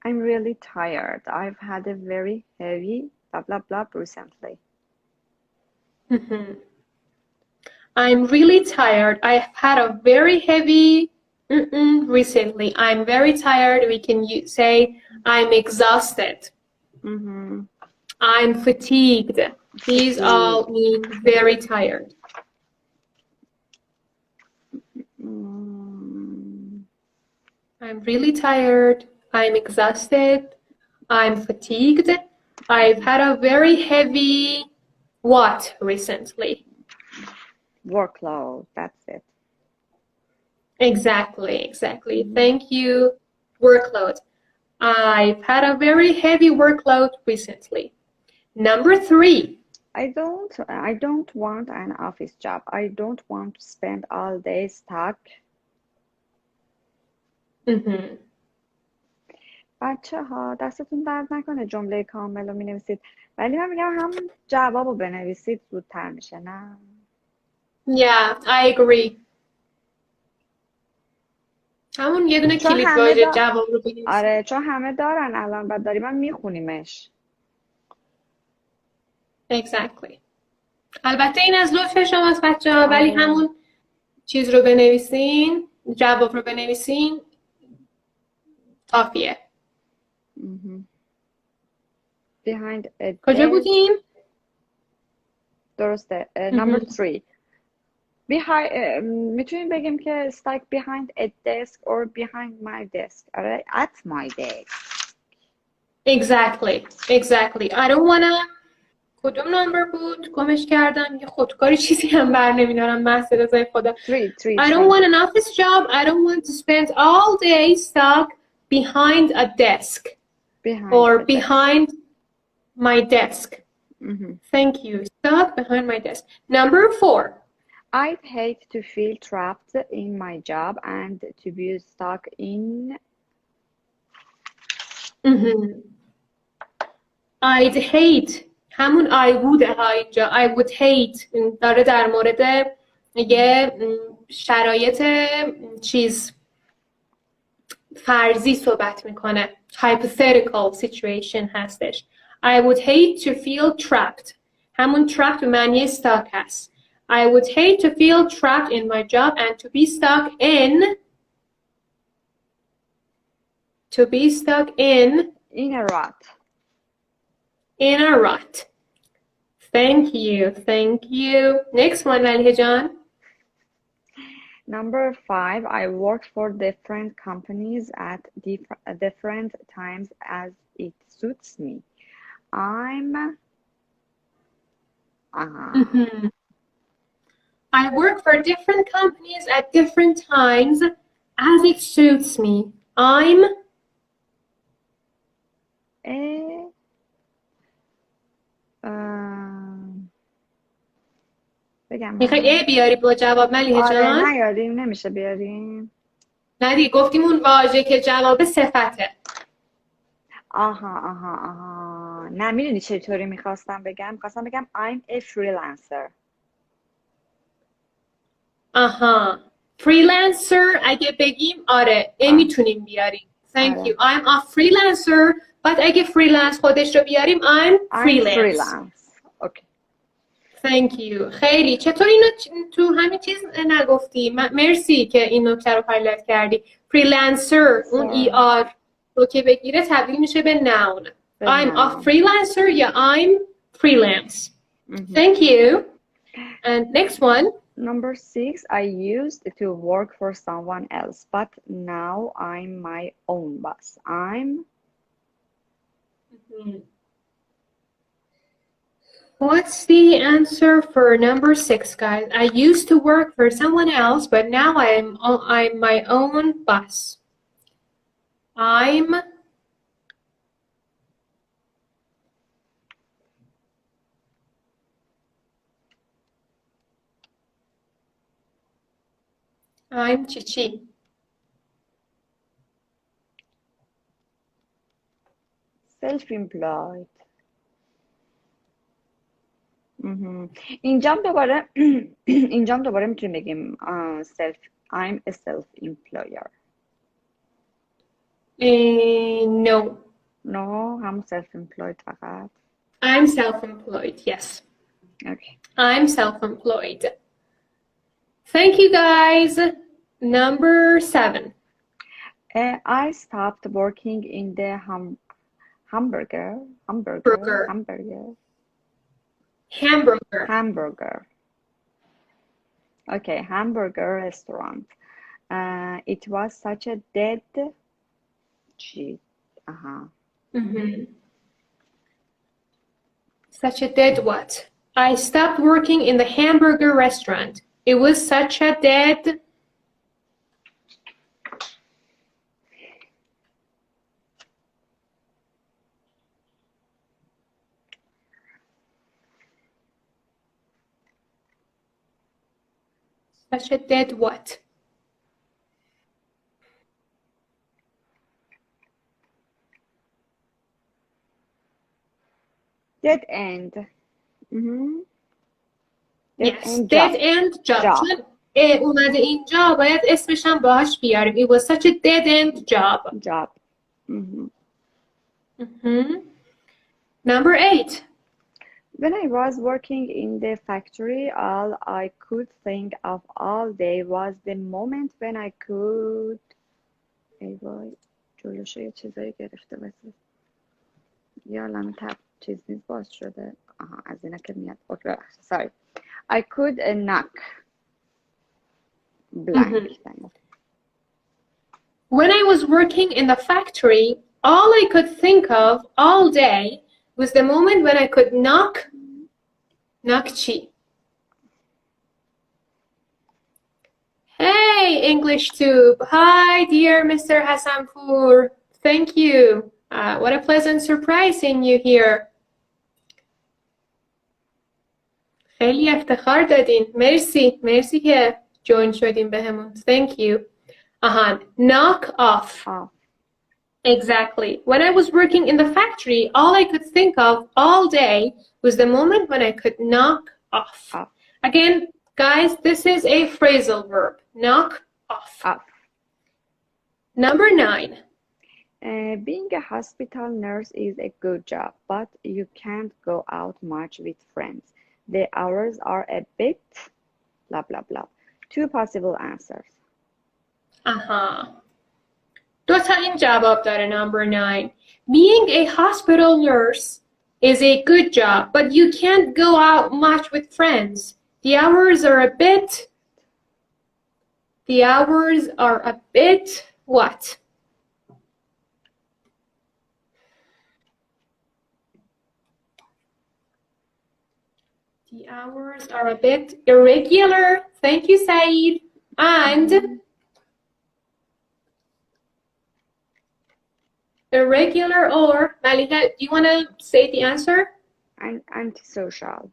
[SPEAKER 2] I'm really tired. I've had a very heavy blah blah blah recently.
[SPEAKER 1] Mhm. I'm really tired. I've had a very heavy recently. I'm very tired. We can say I'm exhausted.
[SPEAKER 2] Mhm.
[SPEAKER 1] I'm fatigued. These all
[SPEAKER 2] Fatigue.
[SPEAKER 1] mean very tired.
[SPEAKER 2] Mm.
[SPEAKER 1] I'm really tired. I'm exhausted. I'm fatigued. I've had a very heavy what recently?
[SPEAKER 2] Workload. That's it.
[SPEAKER 1] Exactly.
[SPEAKER 2] Mhm.
[SPEAKER 1] Thank you. Workload. I've had a very heavy workload recently. Number 3.
[SPEAKER 2] I don't want an office job. I don't want to spend all day stuck.
[SPEAKER 1] Mhm.
[SPEAKER 2] بچه ها دستتون درد نکنه جمله کامل رو می نویسید، ولی من میگم همون جواب رو بنویسید زودتر میشه. نه
[SPEAKER 1] Yeah, I agree. همون یه دونه
[SPEAKER 2] چون
[SPEAKER 1] کلید
[SPEAKER 2] همه
[SPEAKER 1] واژه
[SPEAKER 2] دا...
[SPEAKER 1] جواب رو بنویسیم.
[SPEAKER 2] آره چون همه دارن الان بعد داریم من میخونیمش.
[SPEAKER 1] Exactly. البته این از لطف شماست بچه‌ها، ولی
[SPEAKER 2] آره.
[SPEAKER 1] همون چیز رو بنویسین، جواب رو بنویسین کافیه.
[SPEAKER 2] مهم. Behind a
[SPEAKER 1] کجا
[SPEAKER 2] desk.
[SPEAKER 1] بودیم؟
[SPEAKER 2] درسته. Number 3. میتونیم بگیم که stuck behind a desk or behind my desk. آره at my desk.
[SPEAKER 1] Exactly. I don't wanna کدوم نمبر بود؟ گمش کردم. یه خودکاری چیزی هم بر نمیدارم. محض رضای خدا.
[SPEAKER 2] 3
[SPEAKER 1] I don't want an office job. I don't want to spend all day stuck behind a desk
[SPEAKER 2] behind
[SPEAKER 1] or
[SPEAKER 2] a desk.
[SPEAKER 1] behind my desk.
[SPEAKER 2] Mhm.
[SPEAKER 1] Thank you. Stuck behind my desk. Number 4.
[SPEAKER 2] I'd hate to feel trapped in my job and to be stuck in.
[SPEAKER 1] I'd hate همون I would ها اینجا I would hate داره در مورد یه شرایط چیز فرضی صحبت میکنه hypothetical situation هستش. I would hate to feel trapped همون trapped به معنی stuck هست. I would hate to feel trapped in my job and to be stuck
[SPEAKER 2] In a rut.
[SPEAKER 1] In a rut. Thank you. Next one, Maliha John.
[SPEAKER 2] Number 5. I worked for different companies at different times as it suits me. I'm.
[SPEAKER 1] I work for different companies at different times as it suits me. I'm
[SPEAKER 2] بگم
[SPEAKER 1] میخوای بیاری با جواب ملیحه
[SPEAKER 2] آره
[SPEAKER 1] جان؟
[SPEAKER 2] نیاریم نمیشه بیاریم.
[SPEAKER 1] نه دیگه گفتیم اون واژه که جواب صفته.
[SPEAKER 2] آها نه میدونی چطوری میخواستم بگم I'm a freelancer.
[SPEAKER 1] Freelancer اگه بگیم آره میتونیم بیاریم. Thank
[SPEAKER 2] آره.
[SPEAKER 1] you. I'm a freelancer. But اگه freelance خودش رو بیاریم I'm freelance.
[SPEAKER 2] Okay.
[SPEAKER 1] Thank you. خیلی. چطور اینو تو همین چیز نگفتی؟ مرسی که این نکته رو هایلایت کردی. Freelancer اون ER رو که بگیره تبدیل میشه به noun. I'm a freelancer یا I'm freelance. Thank you. And next one.
[SPEAKER 2] Number 6. I used to work for someone else, but now I'm my own boss. I'm.
[SPEAKER 1] What's the answer for number 6, guys? I used to work for someone else, but now I'm my own boss. I'm Chichi.
[SPEAKER 2] Self-employed. اینجام دوباره اینجام دوباره میتونیم بگیم I'm a self-employer.
[SPEAKER 1] No.
[SPEAKER 2] No, هم self-employed فقط.
[SPEAKER 1] I'm self-employed, yes.
[SPEAKER 2] Okay.
[SPEAKER 1] I'm self-employed. Thank you, guys. Number 7.
[SPEAKER 2] I stopped working in the hamburger. Okay, hamburger restaurant. It was such a dead cheat.
[SPEAKER 1] Such a dead what? I stopped working in the hamburger restaurant. It was such a dead... Such a dead what?
[SPEAKER 2] Dead end.
[SPEAKER 1] Dead end job. چون اومده اینجا باید اسمش هم باهاش بیاریم. It was such a dead end job. Number 8.
[SPEAKER 2] When I was working in the factory, all I could think of all day was the moment when I could... ای وای جلوش یه چیزایی گرفته بسید یا لانه تب چیز نیست باز شده از اینا که میاد sorry I could knock blank
[SPEAKER 1] When I was working in the factory, all I could think of all day was the moment when I could knock chi. Hey, English Tube. Hi, dear Mr. Hassanpour. Thank you. What a pleasant surprise seeing you here. خیلی افتخار دادین. مرسی که join شدین بهمون. Thank you. Knock off. Exactly. When I was working in the factory, all I could think of all day was the moment when I could knock off. Again, guys, this is a phrasal verb. Knock off. Number 9.
[SPEAKER 2] Being a hospital nurse is a good job, but you can't go out much with friends. The hours are a bit blah blah blah. 2 possible answers.
[SPEAKER 1] دو تا این جواب داره number 9. Being a hospital nurse is a good job, but you can't go out much with friends. The hours are a bit what? The hours are a bit irregular. Thank you, Saeed. And irregular or, Malika, do you want to say the answer?
[SPEAKER 2] Antisocial.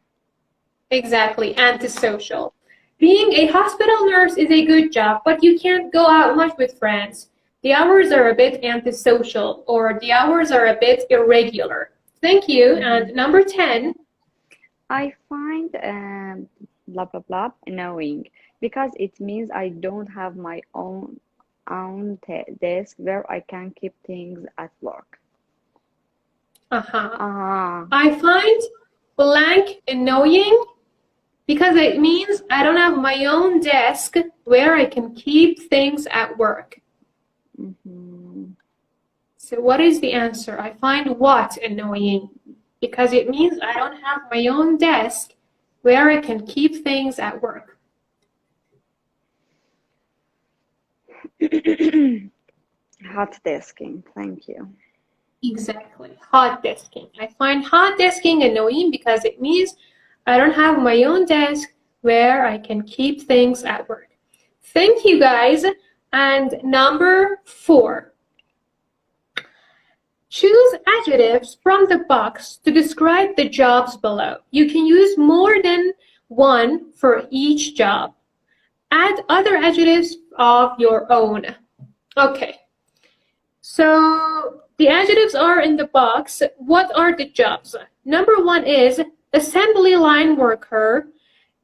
[SPEAKER 1] Exactly, antisocial. Being a hospital nurse is a good job, but you can't go out much with friends. The hours are a bit antisocial, or the hours are a bit irregular. Thank you. And number 10.
[SPEAKER 2] I find blah blah blah annoying because it means I don't have my own desk where I can keep things at work.
[SPEAKER 1] I find blank annoying because it means I don't have my own desk where I can keep things at work. So what is the answer? I find what annoying? Because it means I don't have my own desk where I can keep things at work.
[SPEAKER 2] Hot desking, thank you.
[SPEAKER 1] Exactly, hot desking. I find hot desking annoying because it means I don't have my own desk where I can keep things at work. Thank you, guys. And number 4. Choose adjectives from the box to describe the jobs below. You can use more than one for each job. Add other adjectives of your own. Okay. So the adjectives are in the box. What are the jobs? Number one is assembly line worker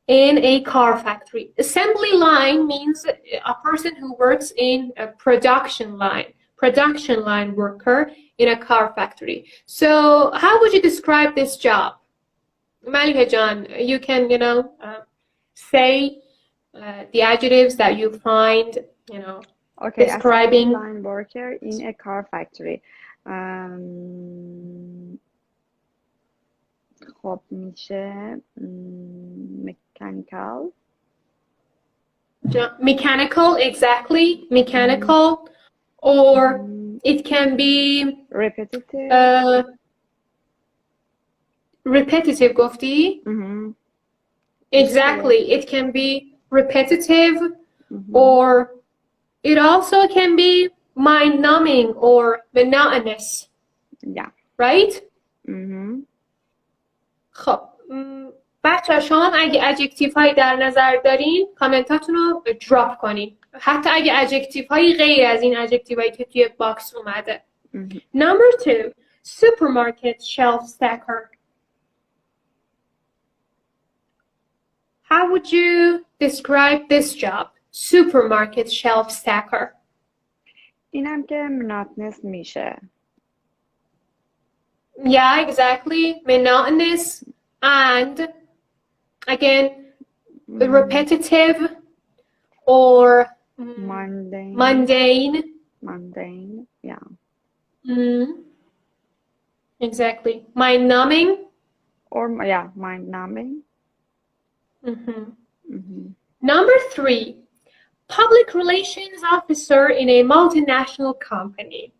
[SPEAKER 1] in a car factory. Assembly line means a person who works in a production line worker in a car factory. So how would you describe this job? Malika John, you can, say the adjectives that you find,
[SPEAKER 2] Okay,
[SPEAKER 1] describing.
[SPEAKER 2] assembly line worker in a car factory. خب میشه mechanical.
[SPEAKER 1] Mechanical, exactly. Mechanical. Or it can be
[SPEAKER 2] repetitive.
[SPEAKER 1] Repetitive, گفتی? Exactly. It can be repetitive, or it also can be mind-numbing or monotonous.
[SPEAKER 2] Yeah.
[SPEAKER 1] Right? خب بچه شما اگه ادجکتیو هایی در نظر دارین کامنتاتون رو دراپ کنین، حتی اگه ادجکتیو هایی غیر از این ادجکتیو هایی که توی باکس اومده. Number 2, supermarket shelf stacker. How would you describe this job? Supermarket shelf stacker.
[SPEAKER 2] اینم که monotonous میشه.
[SPEAKER 1] Yeah, exactly. Monotonous and again repetitive or mundane.
[SPEAKER 2] Yeah.
[SPEAKER 1] Exactly. Mind-numbing.
[SPEAKER 2] Or mind-numbing.
[SPEAKER 1] Number 3, public relations officer in a multinational company.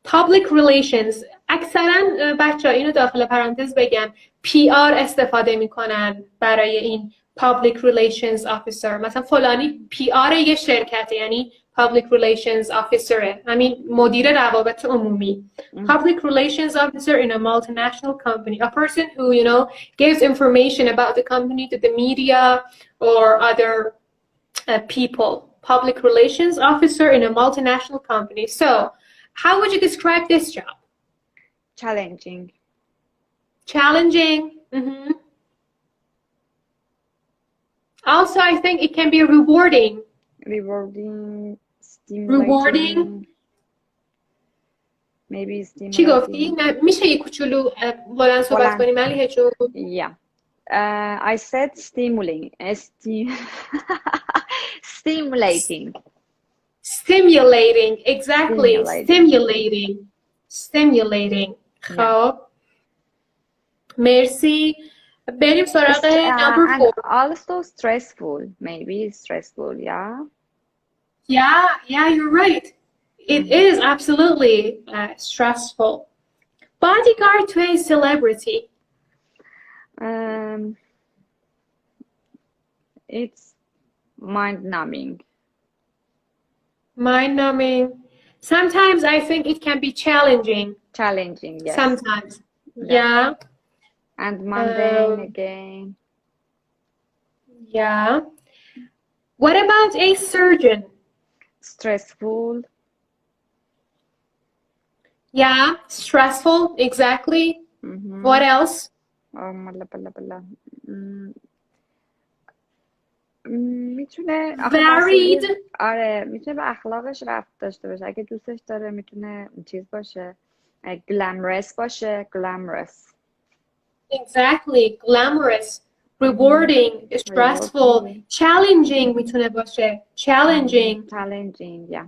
[SPEAKER 1] Public relations. اکثرا بچه ها اینو داخل پرانتز بگم PR استفاده میکنن برای این public relations officer. مثلا فلانی PR یه شرکته، یعنی public relations officer، همین مدیر روابط عمومی. Public relations officer in a multinational company, a person who gives information about the company to the media or other people. Public relations officer in a multinational company. So how would you describe this job?
[SPEAKER 2] Challenging.
[SPEAKER 1] Also, I think it can be rewarding.
[SPEAKER 2] Stimulating. Maybe stimulating.
[SPEAKER 1] چی گفتی؟ میشه یه کوچولو بلند صحبت کنی ملیحه جون؟
[SPEAKER 2] Yeah. I said stimulating.
[SPEAKER 1] Stimulating, exactly. Stimulating. خب مرسی. بریم سراغ number 4.
[SPEAKER 2] Also stressful. Maybe stressful, yeah?
[SPEAKER 1] Yeah, you're right. It is absolutely stressful. Bodyguard to a celebrity.
[SPEAKER 2] It's mind-numbing.
[SPEAKER 1] Mind-numbing. Sometimes I think it can be challenging.
[SPEAKER 2] Challenging, yes.
[SPEAKER 1] Sometimes. Yeah.
[SPEAKER 2] And mundane again.
[SPEAKER 1] Yeah. What about a surgeon?
[SPEAKER 2] Stressful.
[SPEAKER 1] Yeah, stressful, exactly. What else?
[SPEAKER 2] میتونه
[SPEAKER 1] varied.
[SPEAKER 2] آره میتونه به اخلاقش ربط داشته باشه، اگه دوستش داره میتونه چیز باشه، glamorous باشه. glamorous.
[SPEAKER 1] Exactly, glamorous, rewarding, stressful, challenging میتونه باشه. challenging,
[SPEAKER 2] yeah.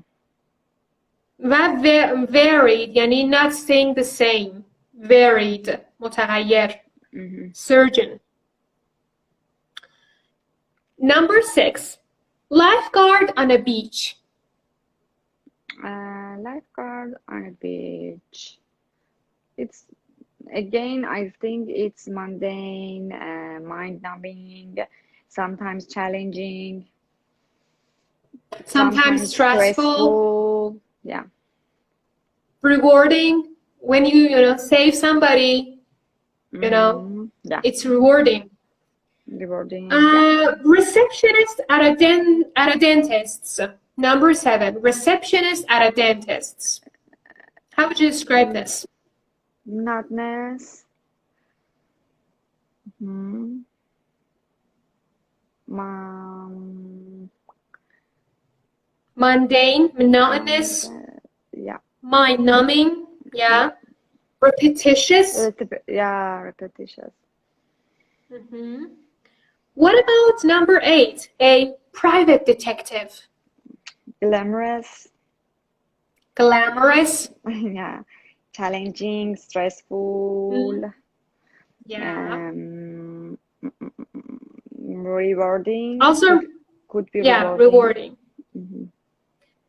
[SPEAKER 1] و varied یعنی not staying the same. varied, متغیر. surgeon. Number 6, lifeguard on a beach.
[SPEAKER 2] Lifeguard on a beach. It's again, I think it's mundane, mind-numbing, sometimes challenging,
[SPEAKER 1] sometimes stressful.
[SPEAKER 2] Yeah.
[SPEAKER 1] Rewarding. When you save somebody,
[SPEAKER 2] yeah.
[SPEAKER 1] it's rewarding.
[SPEAKER 2] Rewarding. Yeah.
[SPEAKER 1] Receptionist at a dentist's. Number 7, receptionist at a dentist's. How would you describe this?
[SPEAKER 2] Monotonous.
[SPEAKER 1] Mundane, monotonous,
[SPEAKER 2] Yeah.
[SPEAKER 1] mind-numbing, yeah. Repetitious.
[SPEAKER 2] Yeah, repetitious.
[SPEAKER 1] What about number 8, a private detective?
[SPEAKER 2] Glamorous.
[SPEAKER 1] Glamorous.
[SPEAKER 2] Yeah. Challenging, stressful.
[SPEAKER 1] Yeah.
[SPEAKER 2] Rewarding.
[SPEAKER 1] Also,
[SPEAKER 2] could be
[SPEAKER 1] rewarding.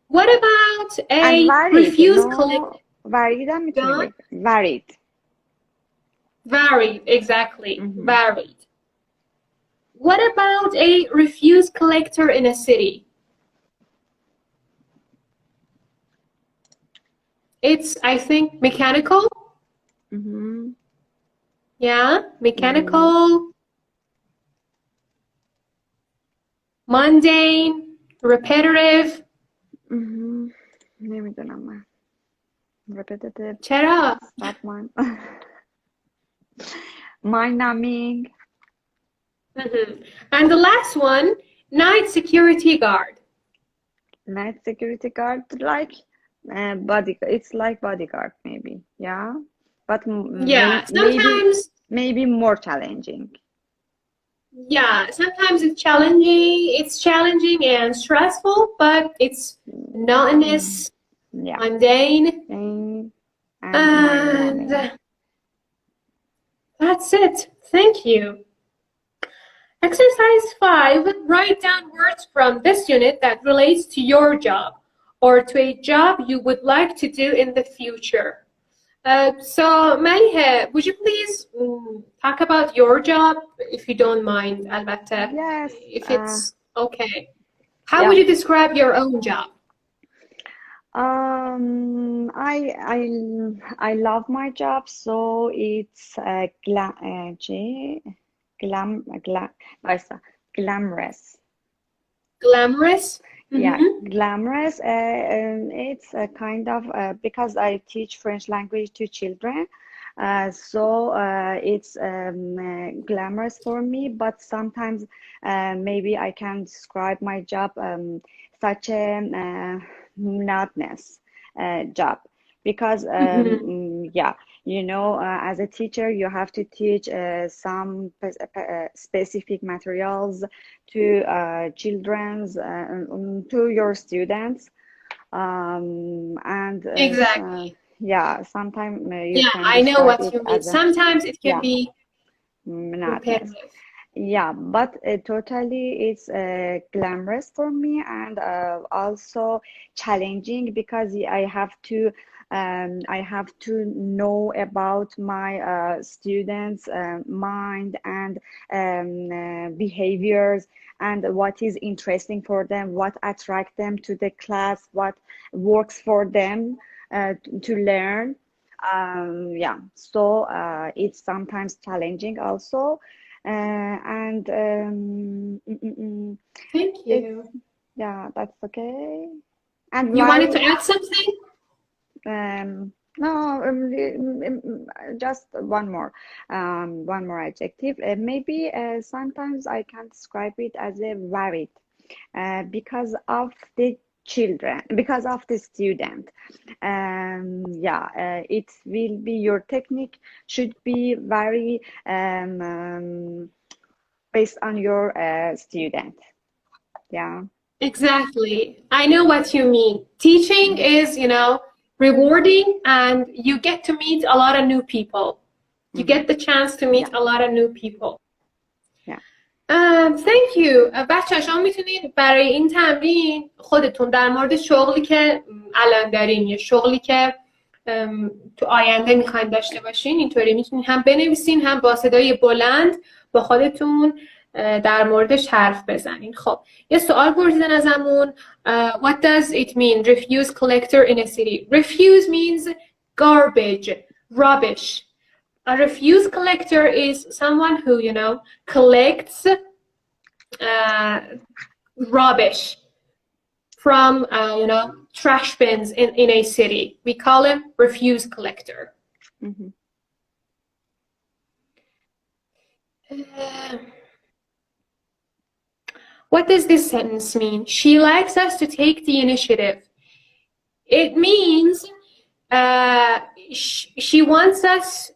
[SPEAKER 1] What about a refuse collector?
[SPEAKER 2] Varied هم میتونی بگی. Varied.
[SPEAKER 1] Varied, exactly. Varied. What about a refuse collector in a city? It's, I think, mechanical. Yeah, mechanical. Mundane, repetitive.
[SPEAKER 2] نمیدونم من. Repetitive.
[SPEAKER 1] چرا؟
[SPEAKER 2] Stop mine. Mind-numbing.
[SPEAKER 1] And the last one, night security guard.
[SPEAKER 2] Night security guard, like bodyguard. It's like bodyguard, maybe. Yeah, but
[SPEAKER 1] sometimes
[SPEAKER 2] maybe more challenging.
[SPEAKER 1] Yeah, sometimes it's challenging. It's challenging and stressful, but it's monotonous, mundane, and that's it. Thank you. Exercise 5, write down words from this unit that relates to your job or to a job you would like to do in the future. So, Maliha, would you please talk about your job, if you don't mind, Albatta?
[SPEAKER 2] Yes.
[SPEAKER 1] If it's okay. How would you describe your own job?
[SPEAKER 2] I love my job, so it's glamorous.
[SPEAKER 1] Glamorous?
[SPEAKER 2] Yeah, glamorous. It's a kind of because I teach French language to children, so it's glamorous for me. But sometimes maybe I can describe my job such a monotonous job because yeah, you know, as a teacher you have to teach some specific materials to children's to your students and
[SPEAKER 1] exactly.
[SPEAKER 2] Yeah, sometimes you can
[SPEAKER 1] I know what you mean. Sometimes it can be
[SPEAKER 2] monotonous. Yeah, but totally it's glamorous for me and also challenging because I have to know about my students' mind and behaviors and what is interesting for them, what attracts them to the class, what works for them to learn. Yeah, so it's sometimes challenging also. And
[SPEAKER 1] thank you.
[SPEAKER 2] Yeah, that's okay. And
[SPEAKER 1] you wanted to add something?
[SPEAKER 2] No, just one more adjective. Maybe sometimes I can describe it as a varied because of the children, because of the student. Yeah, it will be your technique should be very based on your student. Yeah.
[SPEAKER 1] Exactly. I know what you mean. Teaching is, you know, rewarding and you get to meet a lot of new people. You get the chance to meet a lot of new people. Thank you. بچه شما میتونید برای این تمرین خودتون در مورد شغلی که الان دارین یا شغلی که تو آینده میخواین داشته باشین اینطوری میتونید هم بنویسین هم با صدای بلند با خودتون در موردش حرف بزنین. خب یه سوال پرسیدن ازمون. What does it mean? Refuse collector in a city. Refuse means garbage, rubbish. A refuse collector is someone who, collects rubbish from, trash bins in a city. We call him refuse collector.
[SPEAKER 2] Mhm.
[SPEAKER 1] What does this sentence mean? She likes us to take the initiative. It means she wants us,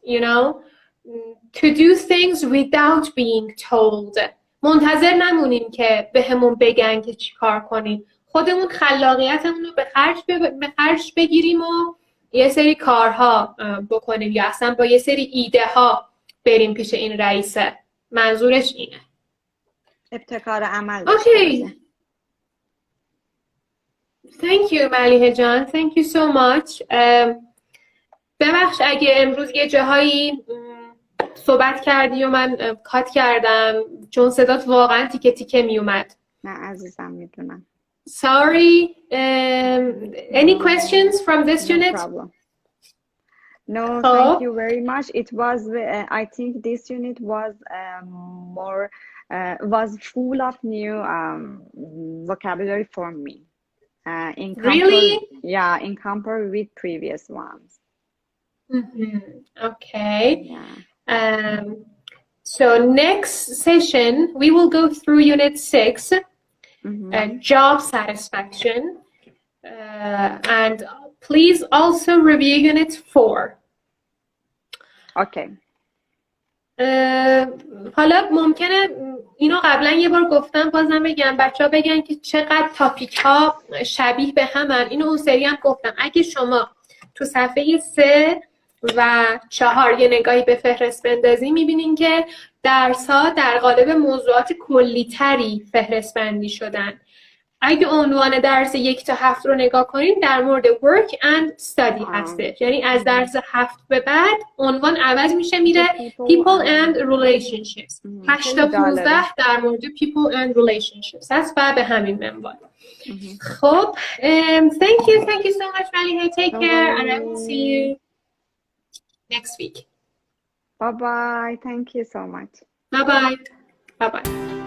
[SPEAKER 1] to do things without being told. منتظر نمونیم که بهمون بگن که چی کار کنیم. خودمون خلاقیتمون رو به خرج بگیریم و یه سری کارها بکنیم یا اصلا با یه سری ایده ها بریم پیش این رئیسه. منظورش اینه.
[SPEAKER 2] ابتکار عمل.
[SPEAKER 1] Okay. Thank you ملیحه جان. Thank you so much. ببخش اگه امروز یه جاهایی صحبت کردی و من کات کردم چون صدات واقعا تیکه تیکه می اومد.
[SPEAKER 2] نه عزیزم میدونم.
[SPEAKER 1] Sorry. Any questions from this
[SPEAKER 2] No
[SPEAKER 1] unit?
[SPEAKER 2] problem. No, thank you very much. It was, I think this unit was was full of new vocabulary for me.
[SPEAKER 1] Really?
[SPEAKER 2] Yeah, in compare with previous ones.
[SPEAKER 1] Mm-hmm. Okay.
[SPEAKER 2] Yeah.
[SPEAKER 1] So next session, we will go through Unit 6, job satisfaction. And please also review Unit 4.
[SPEAKER 2] Okay.
[SPEAKER 1] حالا ممکنه اینو قبلا یه بار گفتم بازم بگم بچه‌ها بگن که چقدر تاپیک ها شبیه به همن. اینو اون سری هم گفتم اگه شما تو صفحه 3 و 4 یه نگاهی به فهرست بندازی میبینین که درس‌ها در قالب موضوعات کلی‌تری فهرست بندی شدن. اگه عنوان درس 1 تا 7 رو نگاه کنین در مورد work and study هسته. یعنی از درس 7 به بعد عنوان عوض میشه میره people and relationships. 8 تا 15 در مورد people and relationships هست و به همین منوال. خب thank you so much ملیحه. Take care and I will see you next week.
[SPEAKER 2] Bye bye. Thank you so much.
[SPEAKER 1] Bye bye. Bye bye.